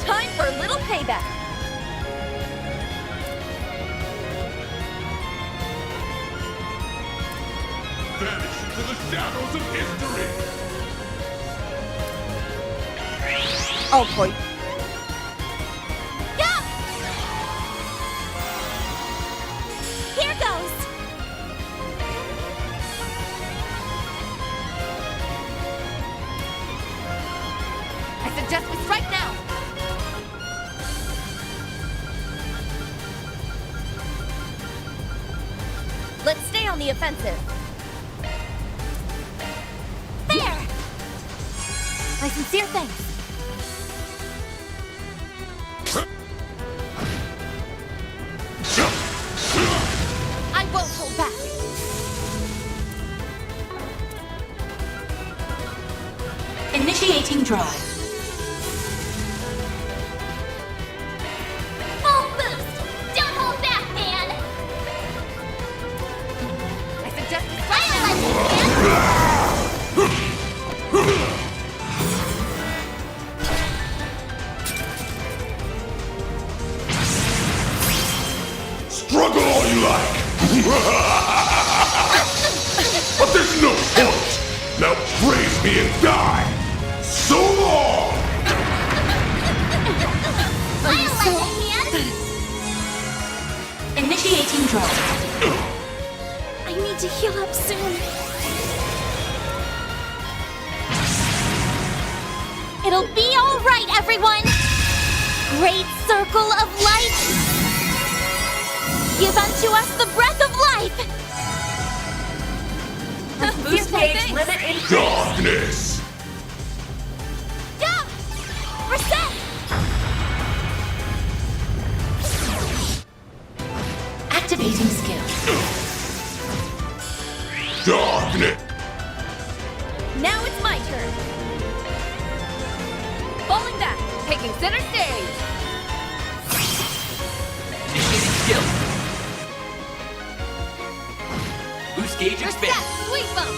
Time for a little payback.
Vanish into the shadows of history!
Oh boy.
Go!
suggest we strike now! Let's stay on the offensive.
There!
My sincere thanks. I won't hold back.
Initiating drive.
Full boost! Don't hold back, man!
I suggest we
I like it, man!
Struggle all you like! But there's no point! Now praise me and die! So long!
I like it, man!
Initiating drive.
I need to heal up soon.
It'll be all right, everyone! Great circle of light! Give unto us the breath of life!
Boost gauge limit increased.
Darkness!
Yeah! Reset!
Activating skill.
Darkness!
Now it's my turn. Falling back.
Taking center stage.
Initiating skill. Boost gauge
Reset.
expand.
Sweet bump.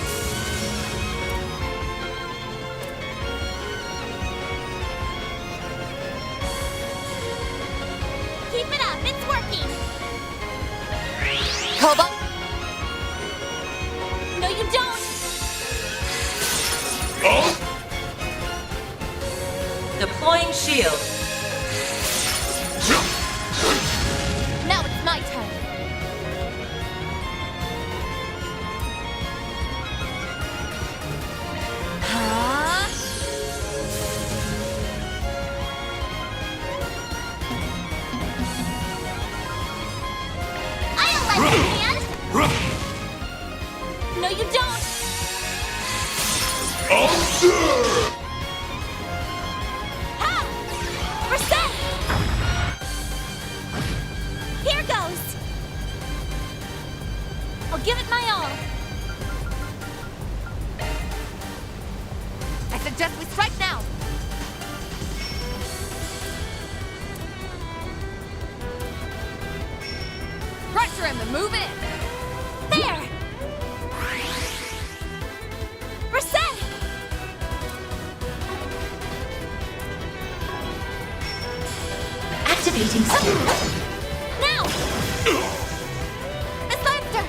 Keep it up, it's working!
Cobalt.
No, you don't!
Oh!
Deploying shield.
Now it's my turn. Huh?
I like it, man! No, you don't!
Observe!
Ha! Reset! Here goes! I'll give it my all!
I suggest we strike now.
Pressure him and move in.
There! Reset!
Activating skill.
Now! Miss Lester!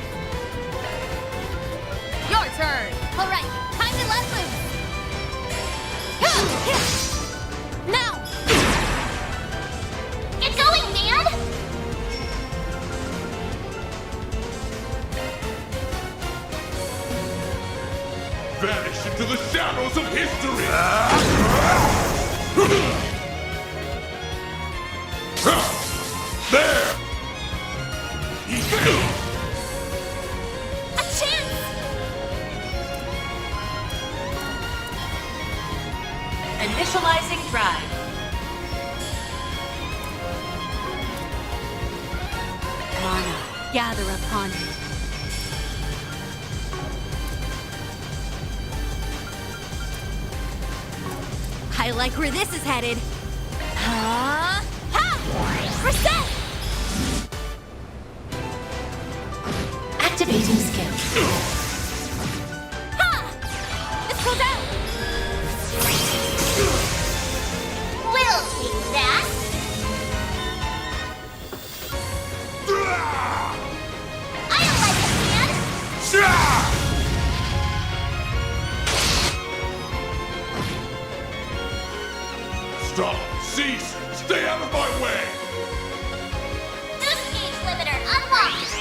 Your turn.
All right, time to let loose! Now! Get going, man!
Vanish into the shadows of history! There!
A chance!
Initializing drive.
Mana, gather upon it. I like where this is headed.
Ha! Reset!
Activating skill.
Ha! Let's go down! We'll take that! I don't like it, man!
Stop! Cease! Stay out of my way!
Boost gauge limiter unlocked!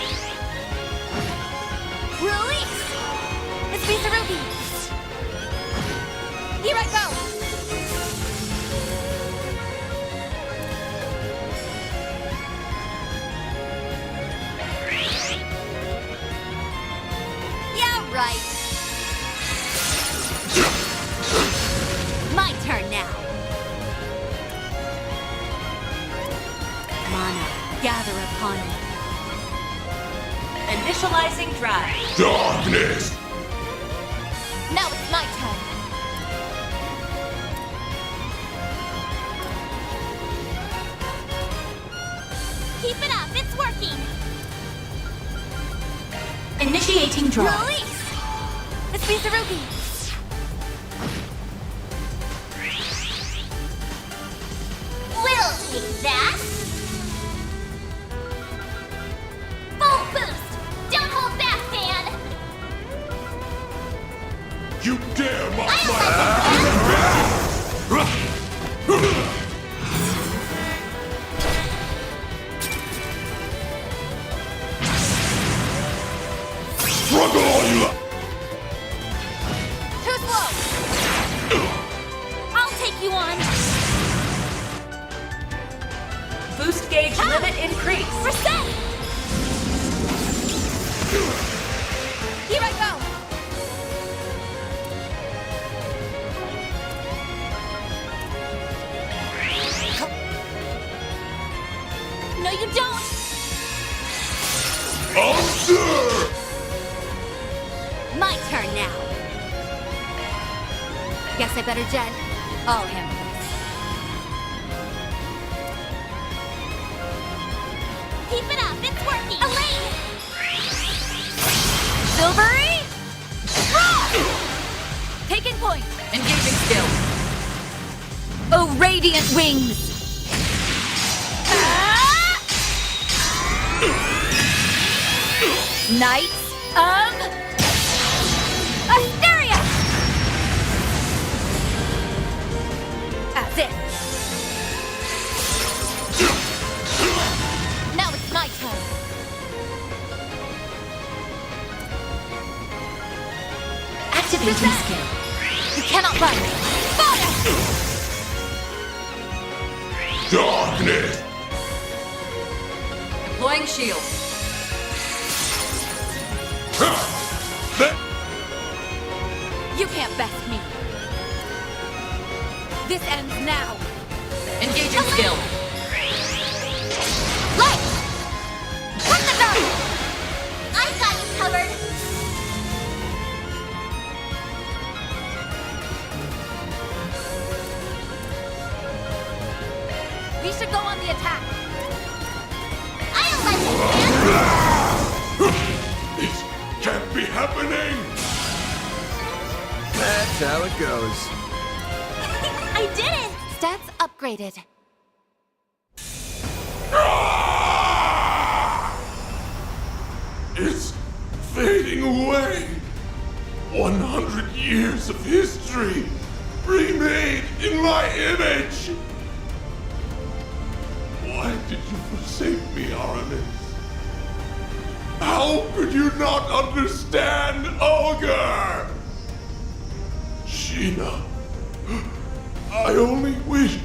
Release! It's Visa Ruby! Here I go!
right. My turn now. Mana, gather upon me.
Initializing drive.
Darkness!
Now it's my turn. Keep it up, it's working.
Initiating drive.
Release! It's Mizurugi. We'll take that. Full boost! Don't hold back, Dan!
You dare mock Struggle all you like!
Too slow! I'll take you on!
Boost gauge limit increase.
Reset! Here I go! No, you don't!
Observe!
My turn now. Guess I better jet. I'll handle this.
Keep it up, it's working! Elaine!
Silvery!
Roll!
Taking point. Engaging skill. Oh, radiant wings! Knights of Asteria! That's it.
Now it's my turn.
Activating skill.
You cannot run. Fire!
Darkness!
Deploying shield. You can't best me. This ends now. Engaging skill.
Light! From the dark! I've got you covered.
We should go on the attack.
I'll let you
This can't be happening!
That's how it goes.
I did it!
Stats upgraded.
It's fading away. 100 years of history remade in my image. Why did you forsake me, Aramis? How could you not understand Ogre? Sheena, I only wished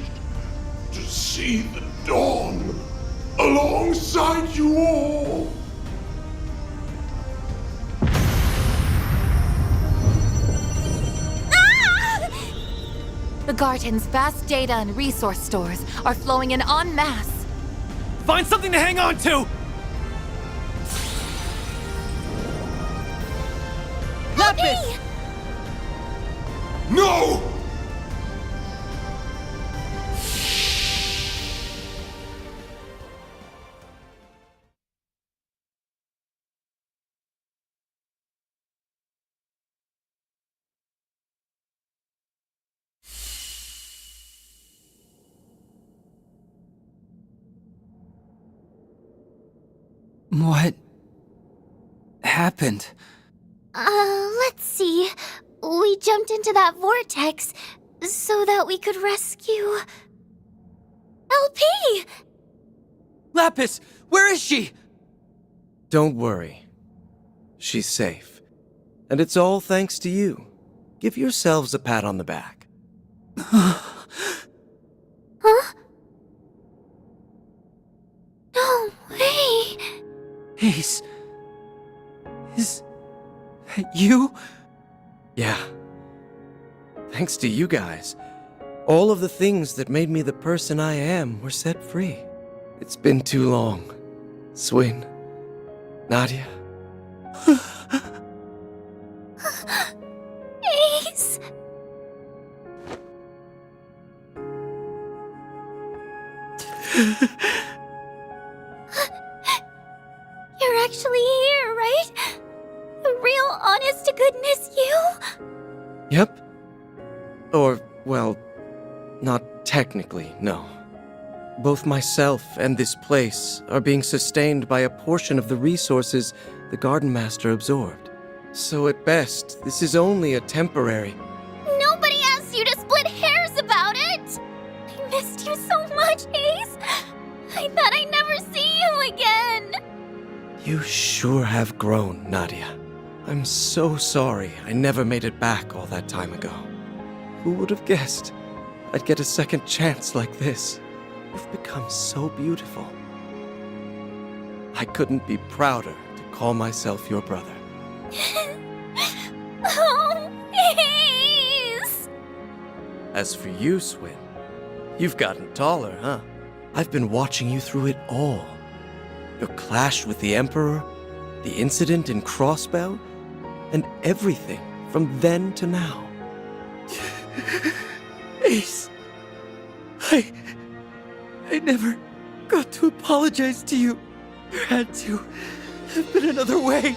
to see the dawn alongside you all.
The Garden's vast data and resource stores are flowing in en masse.
Find something to hang on to! Lapis!
No!
What happened?
Let's see. We jumped into that vortex so that we could rescue... LP!
Lapis, where is she?
Don't worry. She's safe. And it's all thanks to you. Give yourselves a pat on the back.
Huh? No way!
He's You?
Yeah. Thanks to you guys, all of the things that made me the person I am were set free. It's been too long. Swin, Nadia.
Ace! You're actually here, right? The real, honest-to-goodness you?
Yep. Or, well, not technically, no. Both myself and this place are being sustained by a portion of the resources the Garden Master absorbed. So at best, this is only a temporary...
Nobody asked you to split hairs about it! I missed you so much, Ace! I thought I'd never see you again!
You sure have grown, Nadia. I'm so sorry I never made it back all that time ago. Who would have guessed I'd get a second chance like this? You've become so beautiful. I couldn't be prouder to call myself your brother.
Oh, Ace!
As for you, Swin, you've gotten taller, huh? I've been watching you through it all. Your clash with the Emperor, the incident in Crossbell, and everything from then to now.
Ace, I never got to apologize to you. There had to have been another way.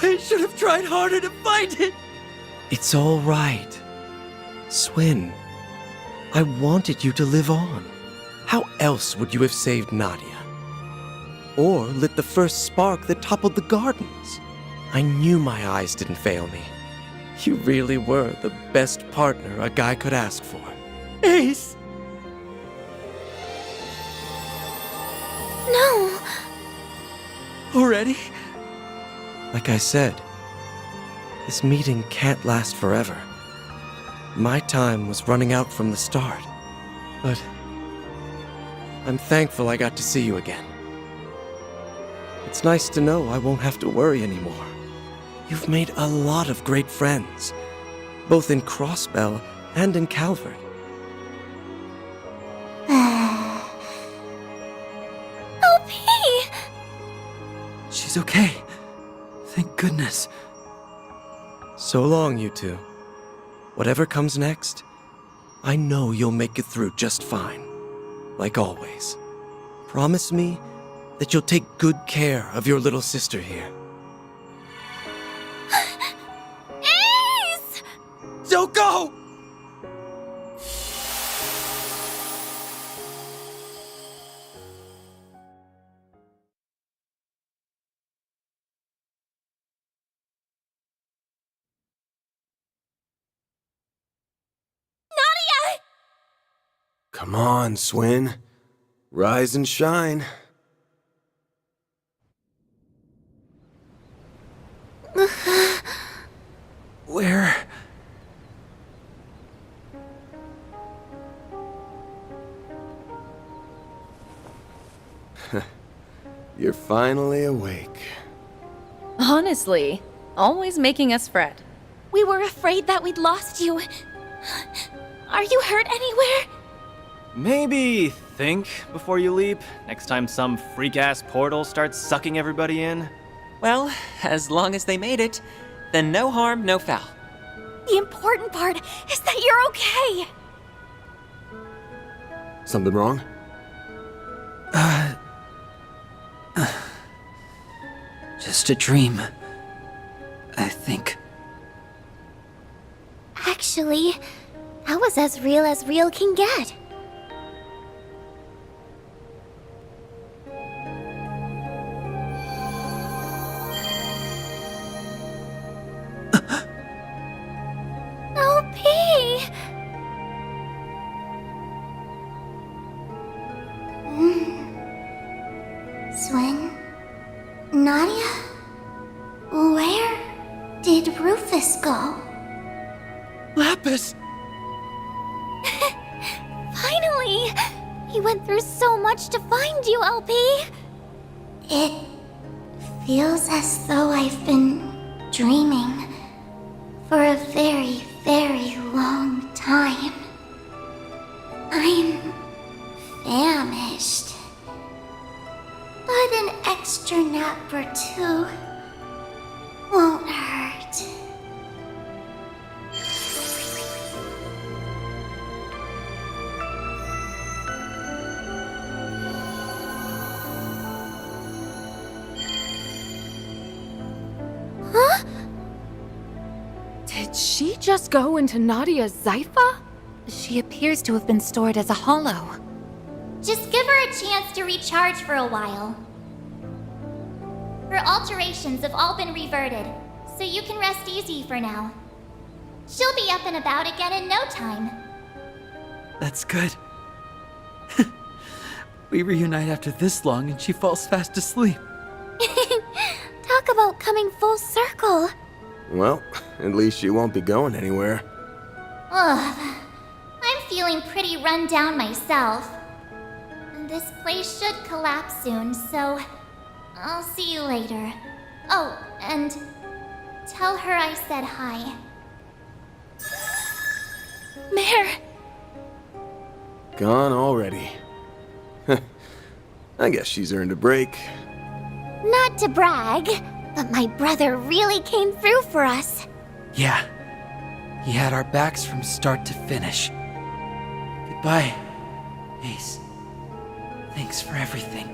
I should have tried harder to find it.
It's all right. Swin, I wanted you to live on. How else would you have saved Nadia? Or lit the first spark that toppled the gardens? I knew my eyes didn't fail me. You really were the best partner a guy could ask for.
Ace!
No!
Already?
Like I said, this meeting can't last forever. My time was running out from the start, but I'm thankful I got to see you again. It's nice to know I won't have to worry anymore. You've made a lot of great friends, both in Crossbell and in Calvert.
LP!
She's okay. Thank goodness.
So long, you two. Whatever comes next, I know you'll make it through just fine. Like always. Promise me that you'll take good care of your little sister here.
Ace!
Don't go!
Nadia!
Come on, Swin. Rise and shine.
Where?
You're finally awake.
Honestly, always making us fret.
We were afraid that we'd lost you. Are you hurt anywhere?
Maybe think before you leap, next time some freak-ass portal starts sucking everybody in.
Well, as long as they made it, then no harm, no foul.
The important part is that you're okay.
Something wrong?
Just a dream. I think.
Actually, that was as real can get. LP! Swin? Nadia? Where did Rufus go?
Lapis!
Finally! He went through so much to find you, LP! It feels as though I've been dreaming for a very, very long time. I'm famished. But an extra nap or two won't hurt.
Huh? Did she just go into Nadia's Zypha?
She appears to have been stored as a hollow.
Just give her a chance to recharge for a while. Her alterations have all been reverted, so you can rest easy for now. She'll be up and about again in no time.
That's good. We reunite after this long and she falls fast asleep.
Talk about coming full circle.
Well, at least she won't be going anywhere.
Ugh. I'm feeling pretty run down myself. This place should collapse soon, so I'll see you later. Oh, and tell her I said hi.
Mare!
Gone already. I guess she's earned a break.
Not to brag, but my brother really came through for us.
Yeah. He had our backs from start to finish. Goodbye, Ace. Thanks for everything.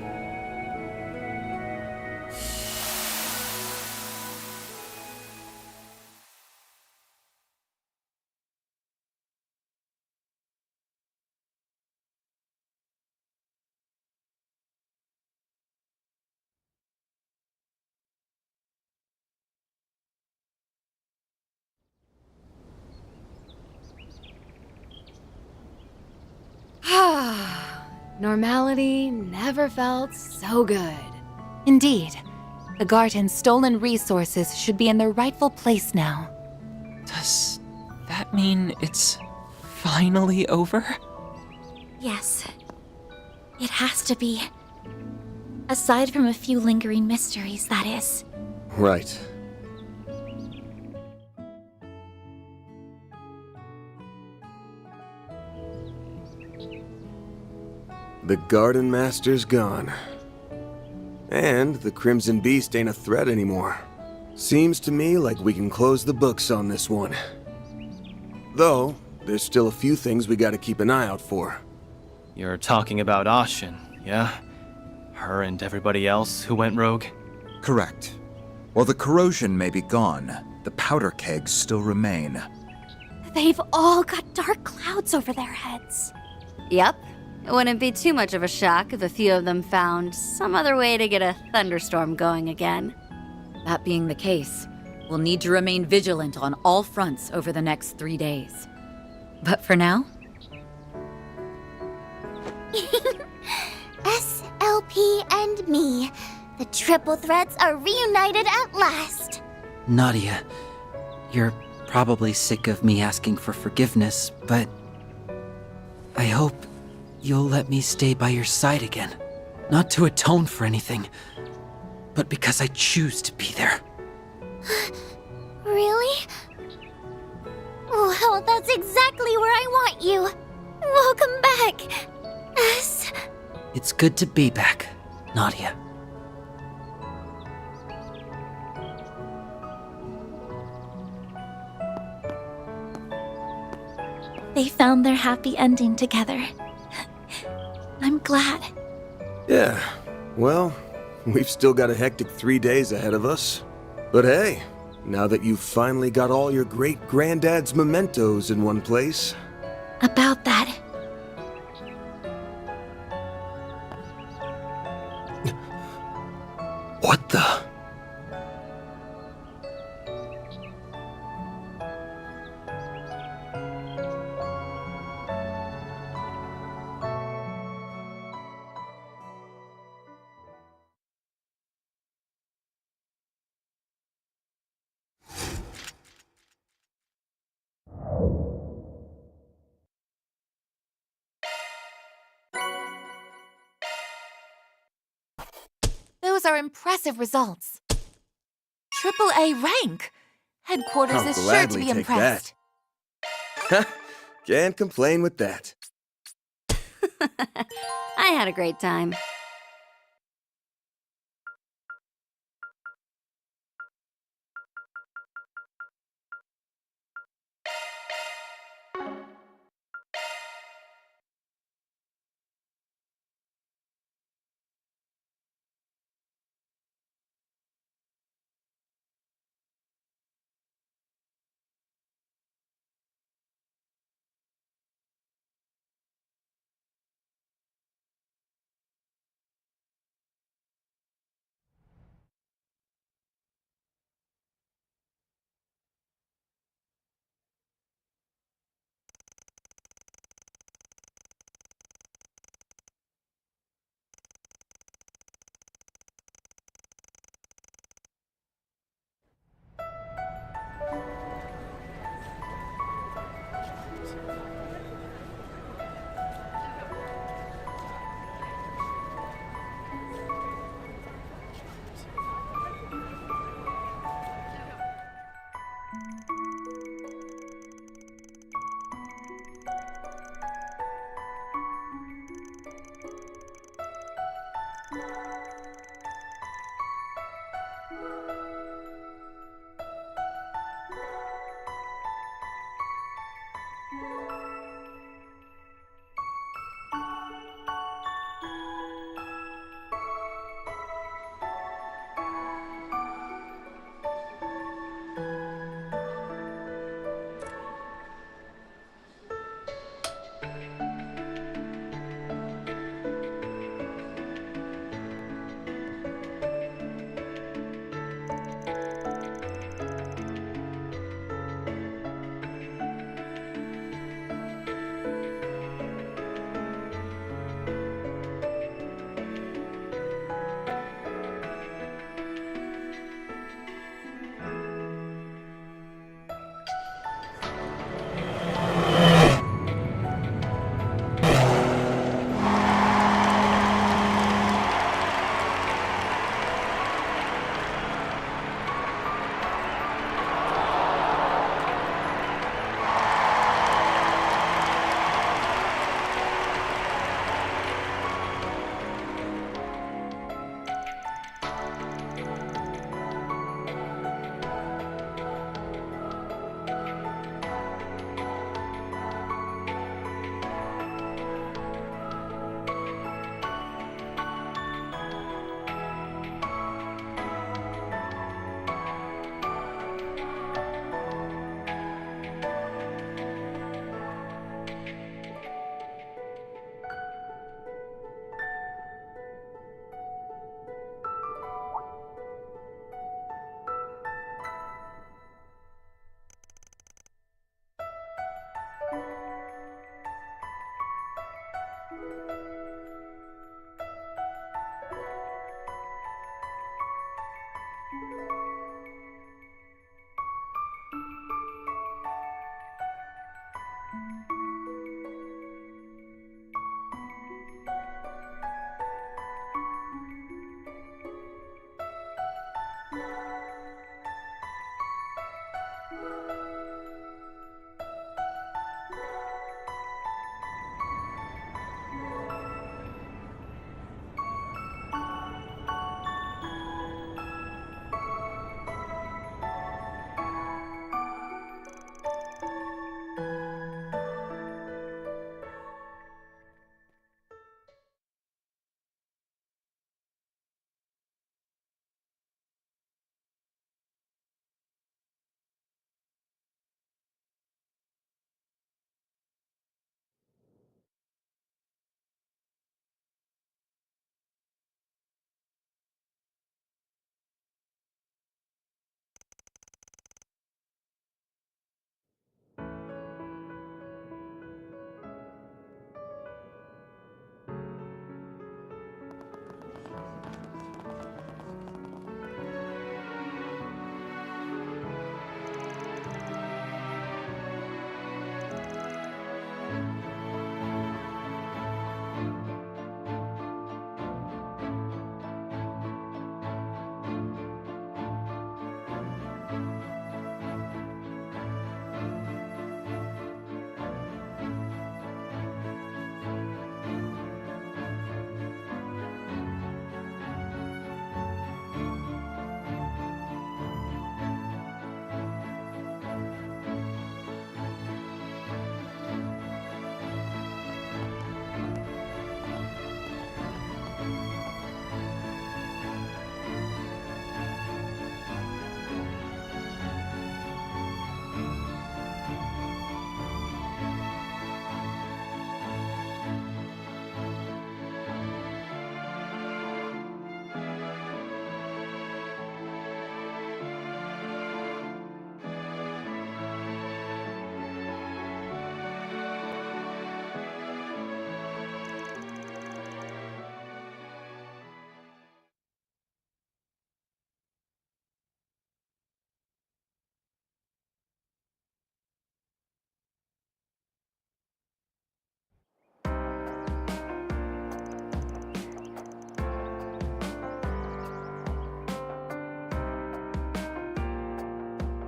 Normality never felt so good.
Indeed. The garden's stolen resources should be in their rightful place now.
Does that mean it's finally over?
Yes. It has to be. Aside from a few lingering mysteries, that is.
Right. The Garden Master's gone. And the Crimson Beast ain't a threat anymore. Seems to me like we can close the books on this one. Though, there's still a few things we gotta keep an eye out for.
You're talking about Ashin, yeah? Her and everybody else who went rogue?
Correct. While the corrosion may be gone, the powder kegs still remain.
They've all got dark clouds over their heads.
Yep. It wouldn't be too much of a shock if a few of them found some other way to get a thunderstorm going again.
That being the case, we'll need to remain vigilant on all fronts over the next 3 days. But for now...
SLP and me. The triple threats are reunited at last.
Nadia, you're probably sick of me asking for forgiveness, but I hope you'll let me stay by your side again. Not to atone for anything, but because I choose to be there.
Really? Well, that's exactly where I want you. Welcome back, S.
It's good to be back, Nadia.
They found their happy ending together. I'm glad.
Yeah, well, we've still got a hectic 3 days ahead of us. But hey, now that you've finally got all your great-granddad's mementos in one place...
About that.
What the...
Those are impressive results. AAA rank. Headquarters
I'll
is sure to
gladly
be
take
impressed.
that. Can't complain with that.
I had a great time.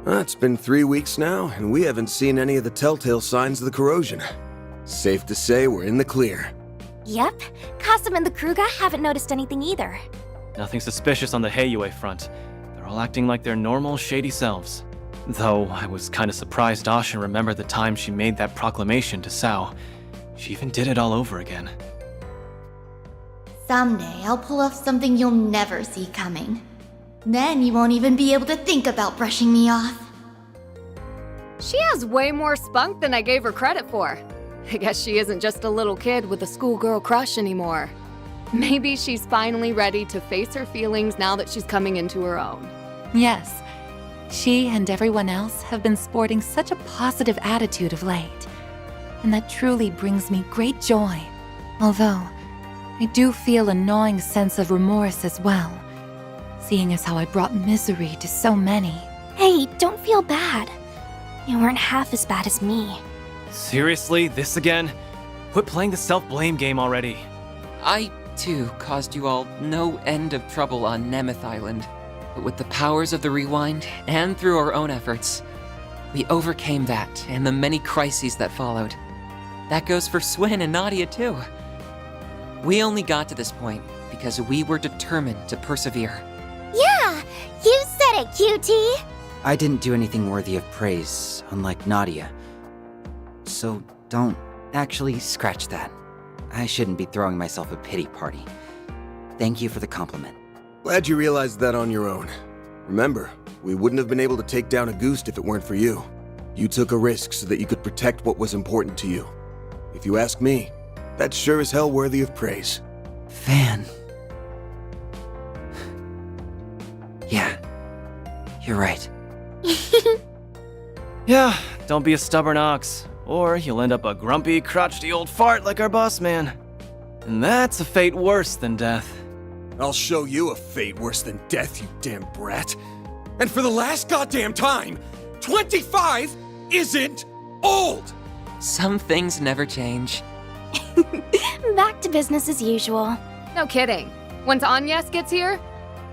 It's been 3 weeks now, and we haven't seen any of the telltale signs of the corrosion. Safe to say we're in the clear.
Yep, Kasum and the Kruga haven't noticed anything either.
Nothing suspicious on the Heiyue front. They're all acting like their normal, shady selves. Though I was kinda surprised Asha remembered the time she made that proclamation to Sao. She even did it all over again.
Someday I'll pull off something you'll never see coming. Then you won't even be able to think about brushing me off.
She has way more spunk than I gave her credit for. I guess she isn't just a little kid with a schoolgirl crush anymore. Maybe she's finally ready to face her feelings now that she's coming into her own.
Yes, she and everyone else have been sporting such a positive attitude of late. And that truly brings me great joy. Although, I do feel a gnawing sense of remorse as well, seeing as how I brought misery to so many.
Hey, don't feel bad. You weren't half as bad as me.
Seriously, this again? Quit playing the self-blame game already.
I, too, caused you all no end of trouble on Nemeth Island. But with the powers of the Rewind, and through our own efforts, we overcame that and the many crises that followed. That goes for Swin and Nadia, too. We only got to this point because we were determined to persevere.
Yeah, you said it, QT!
I didn't do anything worthy of praise, unlike Nadia. So don't actually scratch that. I shouldn't be throwing myself a pity party. Thank you for the compliment.
Glad you realized that on your own. Remember, we wouldn't have been able to take down a Goose if it weren't for you. You took a risk so that you could protect what was important to you. If you ask me, that's sure as hell worthy of praise.
Van. Yeah, you're right.
Yeah, don't be a stubborn ox, or you'll end up a grumpy, crotchety old fart like our boss man. And that's a fate worse than death.
I'll show you a fate worse than death, you damn brat. And for the last goddamn time, 25 isn't old!
Some things never change.
Back to business as usual.
No kidding. Once Agnes gets here?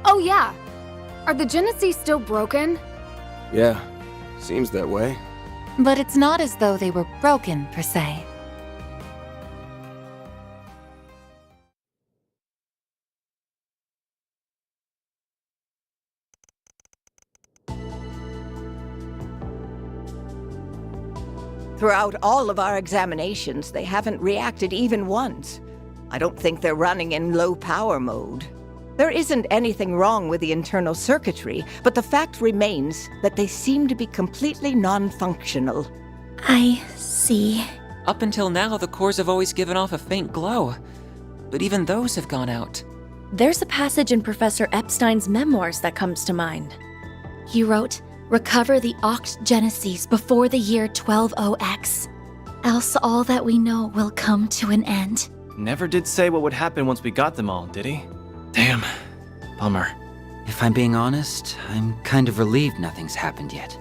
Oh yeah. Are the Genesis still broken?
Yeah, seems that way.
But it's not as though they were broken, per se.
Throughout all of our examinations, they haven't reacted even once. I don't think they're running in low power mode. There isn't anything wrong with the internal circuitry, but the fact remains that they seem to be completely non-functional.
I see.
Up until now, the cores have always given off a faint glow. But even those have gone out.
There's a passage in Professor Epstein's memoirs that comes to mind.
He wrote, "Recover the Oct Genesis before the year 120X. Else all that we know will come to an end."
Never did say what would happen once we got them all, did he? Damn. Bummer.
If I'm being honest, I'm kind of relieved nothing's happened yet.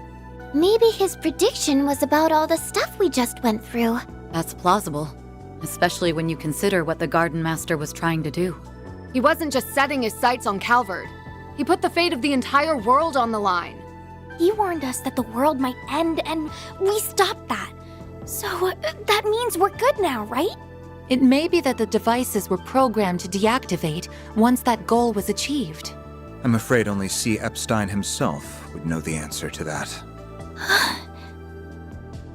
Maybe his prediction was about all the stuff we just went through.
That's plausible, especially when you consider what the Garden Master was trying to do.
He wasn't just setting his sights on Calvard. He put the fate of the entire world on the line.
He warned us that the world might end, and we stopped that. So that means we're good now, right?
It may be that the devices were programmed to deactivate once that goal was achieved.
I'm afraid only C. Epstein himself would know the answer to that.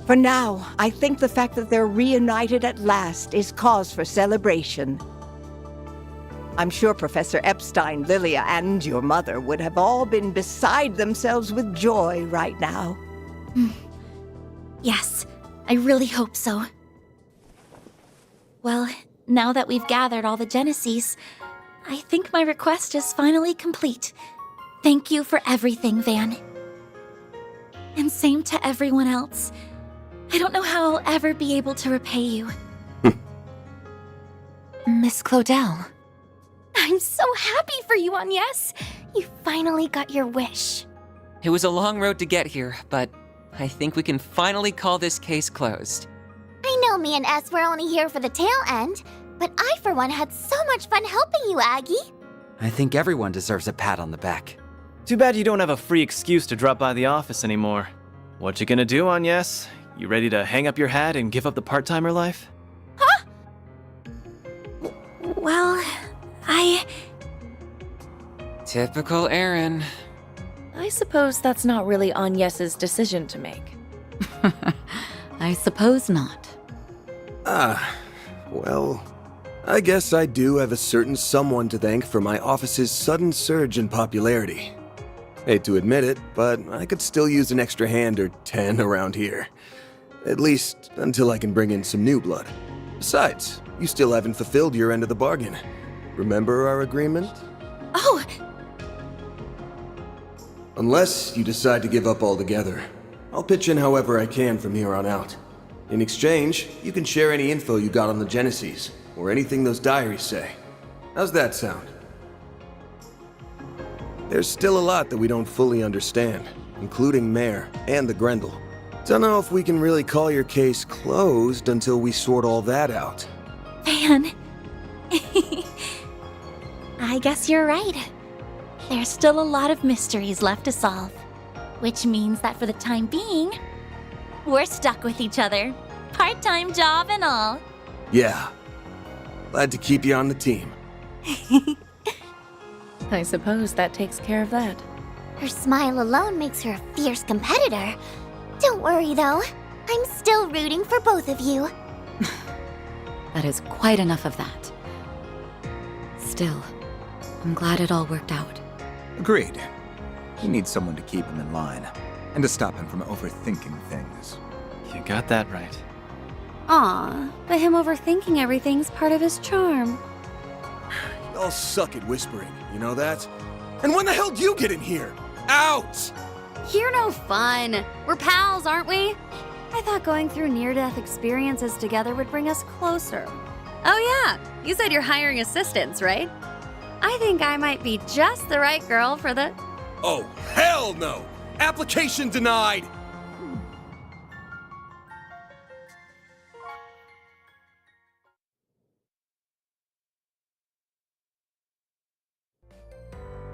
For now, I think the fact that they're reunited at last is cause for celebration. I'm sure Professor Epstein, Lilia, and your mother would have all been beside themselves with joy right now.
Yes, I really hope so. Well, now that we've gathered all the Genesis, I think my request is finally complete. Thank you for everything, Van. And same to everyone else. I don't know how I'll ever be able to repay you.
Miss Claudel.
I'm so happy for you, Agnes. You finally got your wish.
It was a long road to get here, but I think we can finally call this case closed.
I know me and S were only here for the tail end, but I for one had so much fun helping you, Aggie.
I think everyone deserves a pat on the back.
Too bad you don't have a free excuse to drop by the office anymore. What you gonna do, Agnes? You ready to hang up your hat and give up the part-timer life?
Well,
Typical Aaron.
I suppose that's not really Agnes's decision to make.
I suppose not.
Well, I guess I do have a certain someone to thank for my office's sudden surge in popularity. Hate to admit it, but I could still use an extra hand or 10 around here. At least until I can bring in some new blood. Besides, you still haven't fulfilled your end of the bargain. Remember our agreement?
Oh!
Unless you decide to give up altogether, I'll pitch in however I can from here on out. In exchange, you can share any info you got on the Genesis, or anything those diaries say. How's that sound? There's still a lot that we don't fully understand, including Mare and the Grendel. Don't know if we can really call your case closed until we sort all that out.
Van. I guess you're right. There's still a lot of mysteries left to solve. Which means that for the time being, we're stuck with each other. Part-time job and all.
Yeah. Glad to keep you on the team.
I suppose that takes care of that.
Her smile alone makes her a fierce competitor. Don't worry, though. I'm still rooting for both of you.
That is quite enough of that. Still, I'm glad it all worked out.
Agreed. He needs someone to keep him in line, and to stop him from overthinking things.
You got that right.
Aw, but him overthinking everything's part of his charm.
Y'all suck at whispering, you know that? And when the hell do you get in here? Out!
You're no fun. We're pals, aren't we? I thought going through near-death experiences together would bring us closer. Oh yeah, you said you're hiring assistants, right? I think I might be just the right girl for the...
Oh, hell no! Application denied!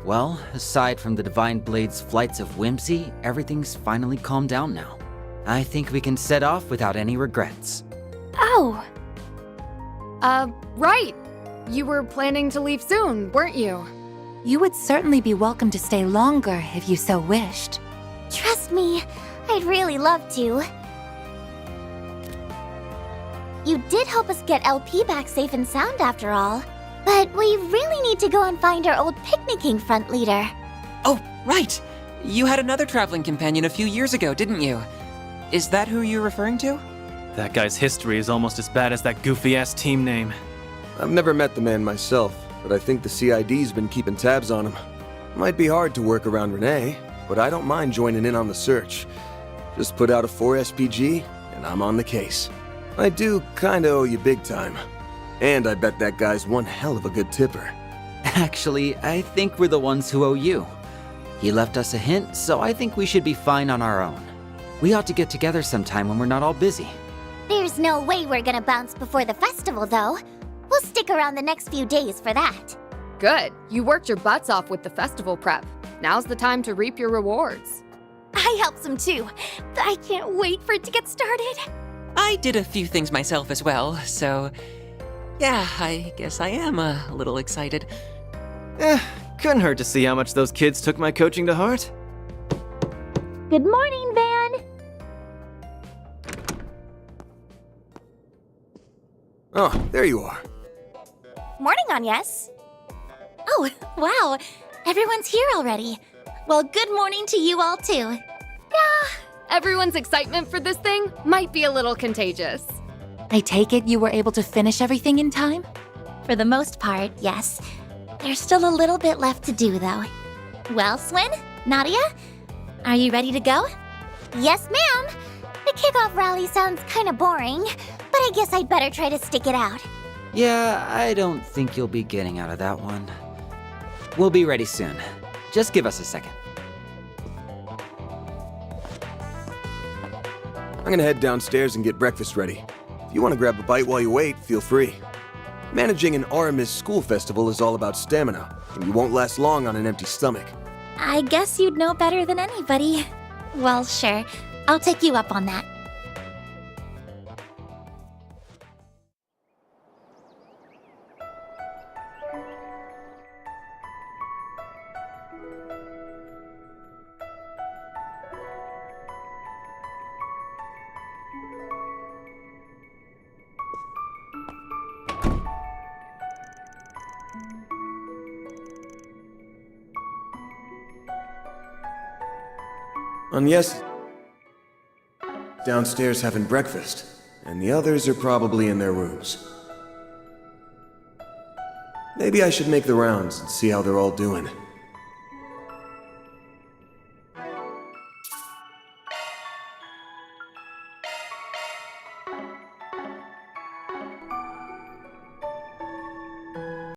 Well, aside from the Divine Blade's flights of whimsy, everything's finally calmed down now. I think we can set off without any regrets.
Oh! Right! You were planning to leave soon, weren't you?
You would certainly be welcome to stay longer if you so wished.
Trust me, I'd really love to. You did help us get LP back safe and sound after all. But we really need to go and find our old picnicking front leader.
Oh, right! You had another traveling companion a few years ago, didn't you? Is that who you're referring to?
That guy's history is almost as bad as that goofy-ass team name.
I've never met the man myself, but I think the CID's been keeping tabs on him. Might be hard to work around Renee, but I don't mind joining in on the search. Just put out a 4 SPG, and I'm on the case. I do kinda owe you big time. And I bet that guy's one hell of a good tipper.
Actually, I think we're the ones who owe you. He left us a hint, so I think we should be fine on our own. We ought to get together sometime when we're not all busy.
There's no way we're gonna bounce before the festival, though. We'll stick around the next few days for that.
Good. You worked your butts off with the festival prep. Now's the time to reap your rewards.
I helped some too. I can't wait for it to get started.
I did a few things myself as well, so... yeah, I guess I am a little excited.
Couldn't hurt to see how much those kids took my coaching to heart.
Good morning, Van.
Oh, there you are.
Morning, Agnes. Oh, wow. Everyone's here already. Well, good morning to you all, too.
Yeah, everyone's excitement for this thing might be a little contagious.
I take it you were able to finish everything in time?
For the most part, yes. There's still a little bit left to do, though. Well, Swin, Nadia, are you ready to go? Yes, ma'am. The kickoff rally sounds kind of boring, but I guess I'd better try to stick it out.
Yeah, I don't think you'll be getting out of that one. We'll be ready soon. Just give us a second.
I'm gonna head downstairs and get breakfast ready. If you want to grab a bite while you wait, feel free. Managing an Aramis school festival is all about stamina, and you won't last long on an empty stomach.
I guess you'd know better than anybody. Well, sure. I'll take you up on that.
Yes. Downstairs having breakfast, and the others are probably in their rooms. Maybe I should make the rounds and see how they're all doing.